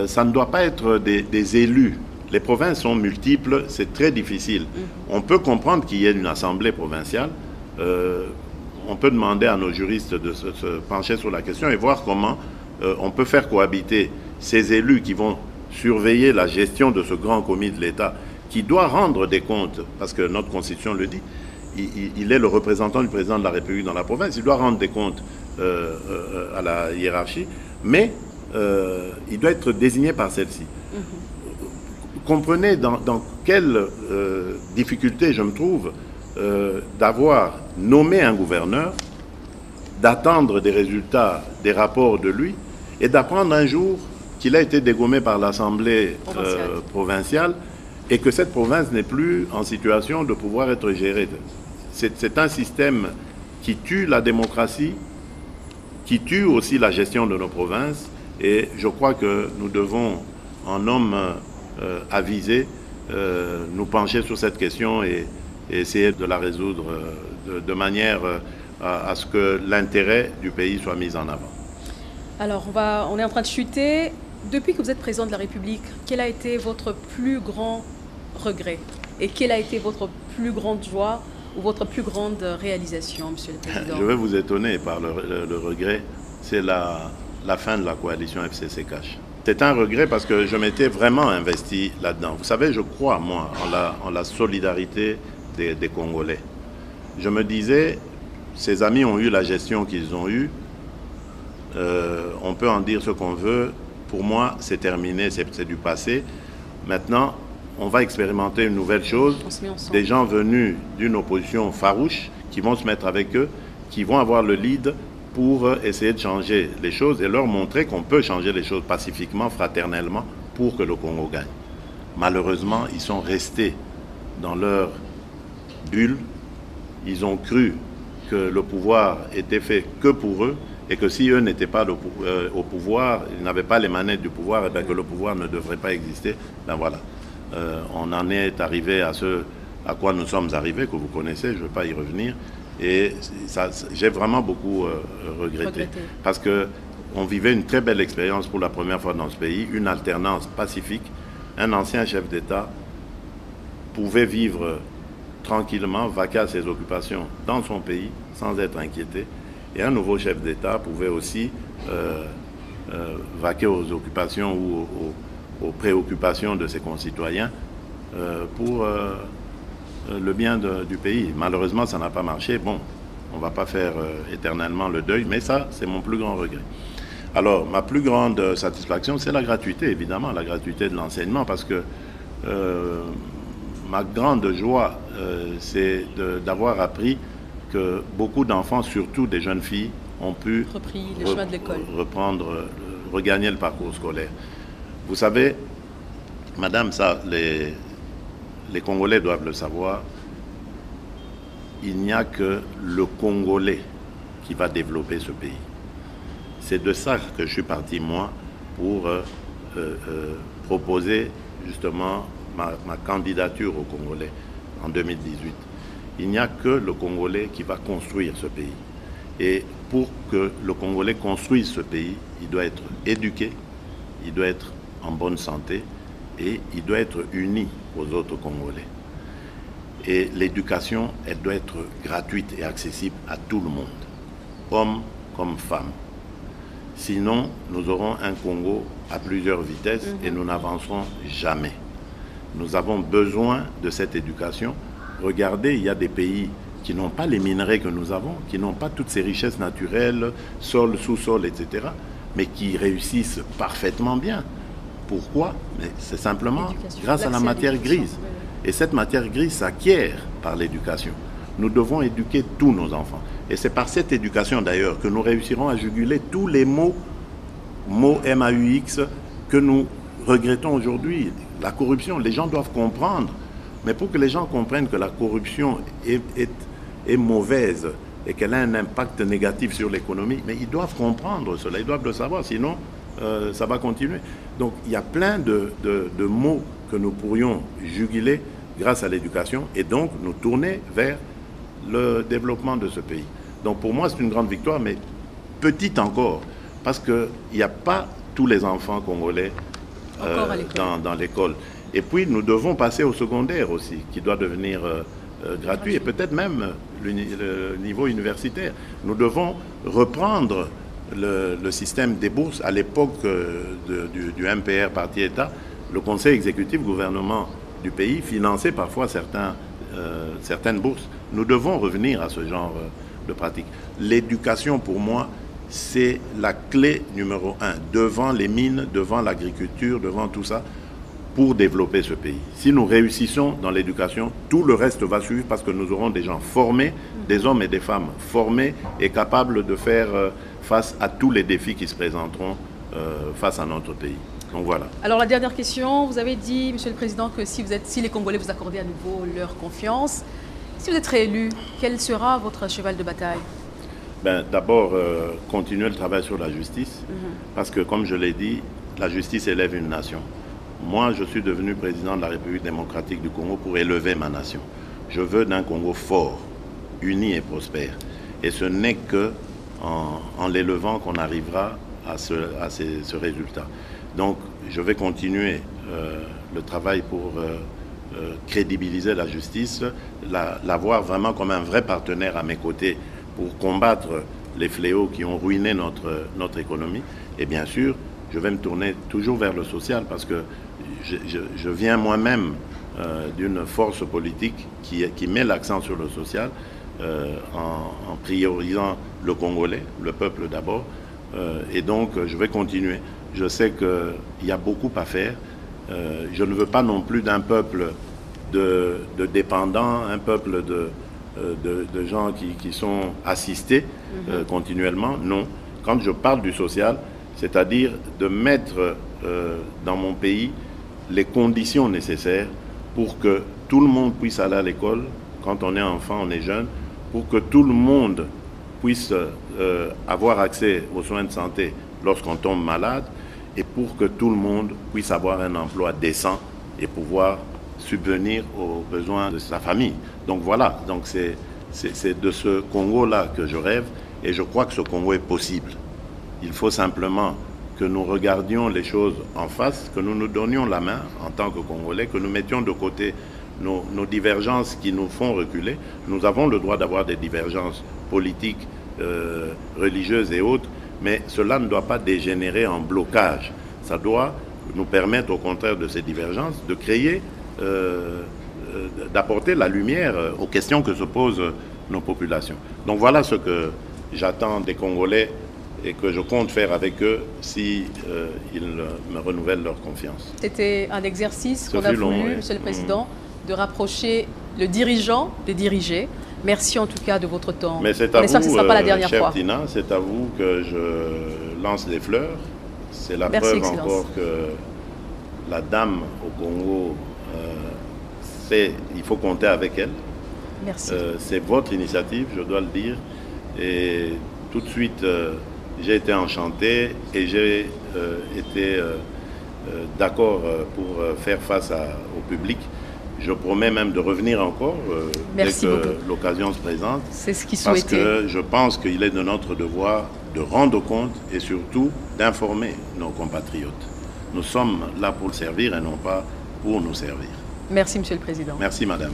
Ça ne doit pas être des élus Les provinces sont multiples, c'est très difficile. On peut comprendre qu'il y ait une assemblée provinciale. On peut demander à nos juristes de se pencher sur la question et voir comment on peut faire cohabiter ces élus qui vont surveiller la gestion de ce grand commis de l'État, qui doit rendre des comptes, parce que notre Constitution le dit, il est le représentant du président de la République dans la province, il doit rendre des comptes à la hiérarchie, mais il doit être désigné par celle-ci. Comprenez dans quelle difficulté je me trouve d'avoir nommé un gouverneur, d'attendre des résultats, des rapports de lui, et d'apprendre un jour qu'il a été dégommé par l'Assemblée provinciale et que cette province n'est plus en situation de pouvoir être gérée. C'est un système qui tue la démocratie, qui tue aussi la gestion de nos provinces, et je crois que nous devons, en hommes avisés, nous pencher sur cette question et essayer de la résoudre de manière à ce que l'intérêt du pays soit mis en avant. Alors, on est en train de chuter. Depuis que vous êtes président de la République, quel a été votre plus grand regret? Et quelle a été votre plus grande joie ou votre plus grande réalisation, Monsieur le Président? Je vais vous étonner par le regret. C'est la fin de la coalition FCC-CACH. C'est un regret parce que je m'étais vraiment investi là-dedans. Vous savez, je crois, moi, en la solidarité des Congolais. Je me disais, ces amis ont eu la gestion qu'ils ont eue. On peut en dire ce qu'on veut. Pour moi, c'est terminé, c'est du passé. Maintenant, on va expérimenter une nouvelle chose. Des gens venus d'une opposition farouche qui vont se mettre avec eux, qui vont avoir le lead pour essayer de changer les choses et leur montrer qu'on peut changer les choses pacifiquement, fraternellement, pour que le Congo gagne. Malheureusement, ils sont restés dans leur bulle. Ils ont cru que le pouvoir était fait que pour eux et que si eux n'étaient pas au pouvoir, ils n'avaient pas les manettes du pouvoir, et bien que le pouvoir ne devrait pas exister. Ben voilà. On en est arrivé à ce à quoi nous sommes arrivés, que vous connaissez, je ne veux pas y revenir. Et j'ai vraiment beaucoup regretté. Parce qu'on vivait une très belle expérience pour la première fois dans ce pays, une alternance pacifique. Un ancien chef d'État pouvait vivre tranquillement, vaquer à ses occupations dans son pays, sans être inquiété. Et un nouveau chef d'État pouvait aussi vaquer aux occupations ou aux préoccupations de ses concitoyens pour le bien du pays. Malheureusement, ça n'a pas marché. Bon, on ne va pas faire éternellement le deuil, mais ça, c'est mon plus grand regret. Alors, ma plus grande satisfaction, c'est la gratuité, évidemment, la gratuité de l'enseignement, parce que ma grande joie, c'est d'avoir appris que beaucoup d'enfants, surtout des jeunes filles, ont pu regagner le parcours scolaire. Vous savez, madame, ça, les Congolais doivent le savoir, il n'y a que le Congolais qui va développer ce pays. C'est de ça que je suis parti, moi, pour proposer justement ma candidature au Congolais en 2018. Il n'y a que le Congolais qui va construire ce pays. Et pour que le Congolais construise ce pays, il doit être éduqué, il doit être en bonne santé et il doit être uni aux autres Congolais. Et l'éducation, elle doit être gratuite et accessible à tout le monde, hommes comme femmes. Sinon, nous aurons un Congo à plusieurs vitesses et nous n'avancerons jamais. Nous avons besoin de cette éducation. Regardez, il y a des pays qui n'ont pas les minerais que nous avons, qui n'ont pas toutes ces richesses naturelles, sol, sous-sol, etc., mais qui réussissent parfaitement bien. Pourquoi? Mais c'est simplement grâce à la matière grise. Et cette matière grise s'acquiert par l'éducation. Nous devons éduquer tous nos enfants. Et c'est par cette éducation d'ailleurs que nous réussirons à juguler tous les mots MAUX que nous regrettons aujourd'hui. La corruption, les gens doivent comprendre. Mais pour que les gens comprennent que la corruption est mauvaise et qu'elle a un impact négatif sur l'économie, mais ils doivent comprendre cela, ils doivent le savoir, sinon ça va continuer. Donc il y a plein de mots que nous pourrions juguler grâce à l'éducation et donc nous tourner vers le développement de ce pays. Donc pour moi c'est une grande victoire, mais petite encore, parce qu'il n'y a pas tous les enfants congolais dans l'école. Et puis nous devons passer au secondaire aussi, qui doit devenir gratuit, et peut-être même le niveau universitaire. Nous devons reprendre le système des bourses à l'époque du MPR, parti État. Le conseil exécutif gouvernement du pays finançait parfois certaines bourses. Nous devons revenir à ce genre de pratique. L'éducation, pour moi, c'est la clé numéro 1, devant les mines, devant l'agriculture, devant tout ça, pour développer ce pays. Si nous réussissons dans l'éducation, tout le reste va suivre parce que nous aurons des gens formés, des hommes et des femmes formés et capables de faire face à tous les défis qui se présenteront face à notre pays. Donc voilà. Alors la dernière question, vous avez dit, Monsieur le Président, que si les Congolais vous accordaient à nouveau leur confiance, si vous êtes réélu, quel sera votre cheval de bataille? D'abord, continuer le travail sur la justice, parce que comme je l'ai dit, la justice élève une nation. Moi, je suis devenu président de la République démocratique du Congo pour élever ma nation. Je veux d'un Congo fort, uni et prospère. Et ce n'est qu'en l'élevant qu'on arrivera à ce résultat. Donc, je vais continuer le travail pour crédibiliser la justice, la voir vraiment comme un vrai partenaire à mes côtés pour combattre les fléaux qui ont ruiné notre économie. Et bien sûr, je vais me tourner toujours vers le social parce que je viens moi-même d'une force politique qui met l'accent sur le social en priorisant le Congolais, le peuple d'abord. Et donc, je vais continuer. Je sais qu'il y a beaucoup à faire. Je ne veux pas non plus d'un peuple de dépendants, un peuple de gens qui sont assistés continuellement. Non. Quand je parle du social, c'est-à-dire de mettre dans mon pays les conditions nécessaires pour que tout le monde puisse aller à l'école quand on est enfant, on est jeune, pour que tout le monde puisse avoir accès aux soins de santé lorsqu'on tombe malade et pour que tout le monde puisse avoir un emploi décent et pouvoir subvenir aux besoins de sa famille. Donc voilà, donc c'est de ce Congo-là que je rêve et je crois que ce Congo est possible. Il faut simplement que nous regardions les choses en face, que nous nous donnions la main en tant que Congolais, que nous mettions de côté nos divergences qui nous font reculer. Nous avons le droit d'avoir des divergences politiques, religieuses et autres, mais cela ne doit pas dégénérer en blocage. Ça doit nous permettre, au contraire de ces divergences, de créer, d'apporter la lumière aux questions que se posent nos populations. Donc voilà ce que j'attends des Congolais et que je compte faire avec eux si ils me renouvellent leur confiance. C'était un exercice qu'on a voulu, Monsieur le Président, de rapprocher le dirigeant des dirigés. Merci en tout cas de votre temps. Mais c'est à vous, ce ne sera pas la dernière fois. Tina, c'est à vous que je lance les fleurs. C'est la Merci, preuve Excellence. encore que la dame au Congo, il faut compter avec elle. Merci. C'est votre initiative, je dois le dire. Et tout de suite, j'ai été enchanté et j'ai été d'accord pour faire face au public. Je promets même de revenir encore dès que l'occasion se présente. C'est ce qui souhaitait. Parce que je pense qu'il est de notre devoir de rendre compte et surtout d'informer nos compatriotes. Nous sommes là pour le servir et non pas pour nous servir. Merci, Monsieur le Président. Merci, Madame.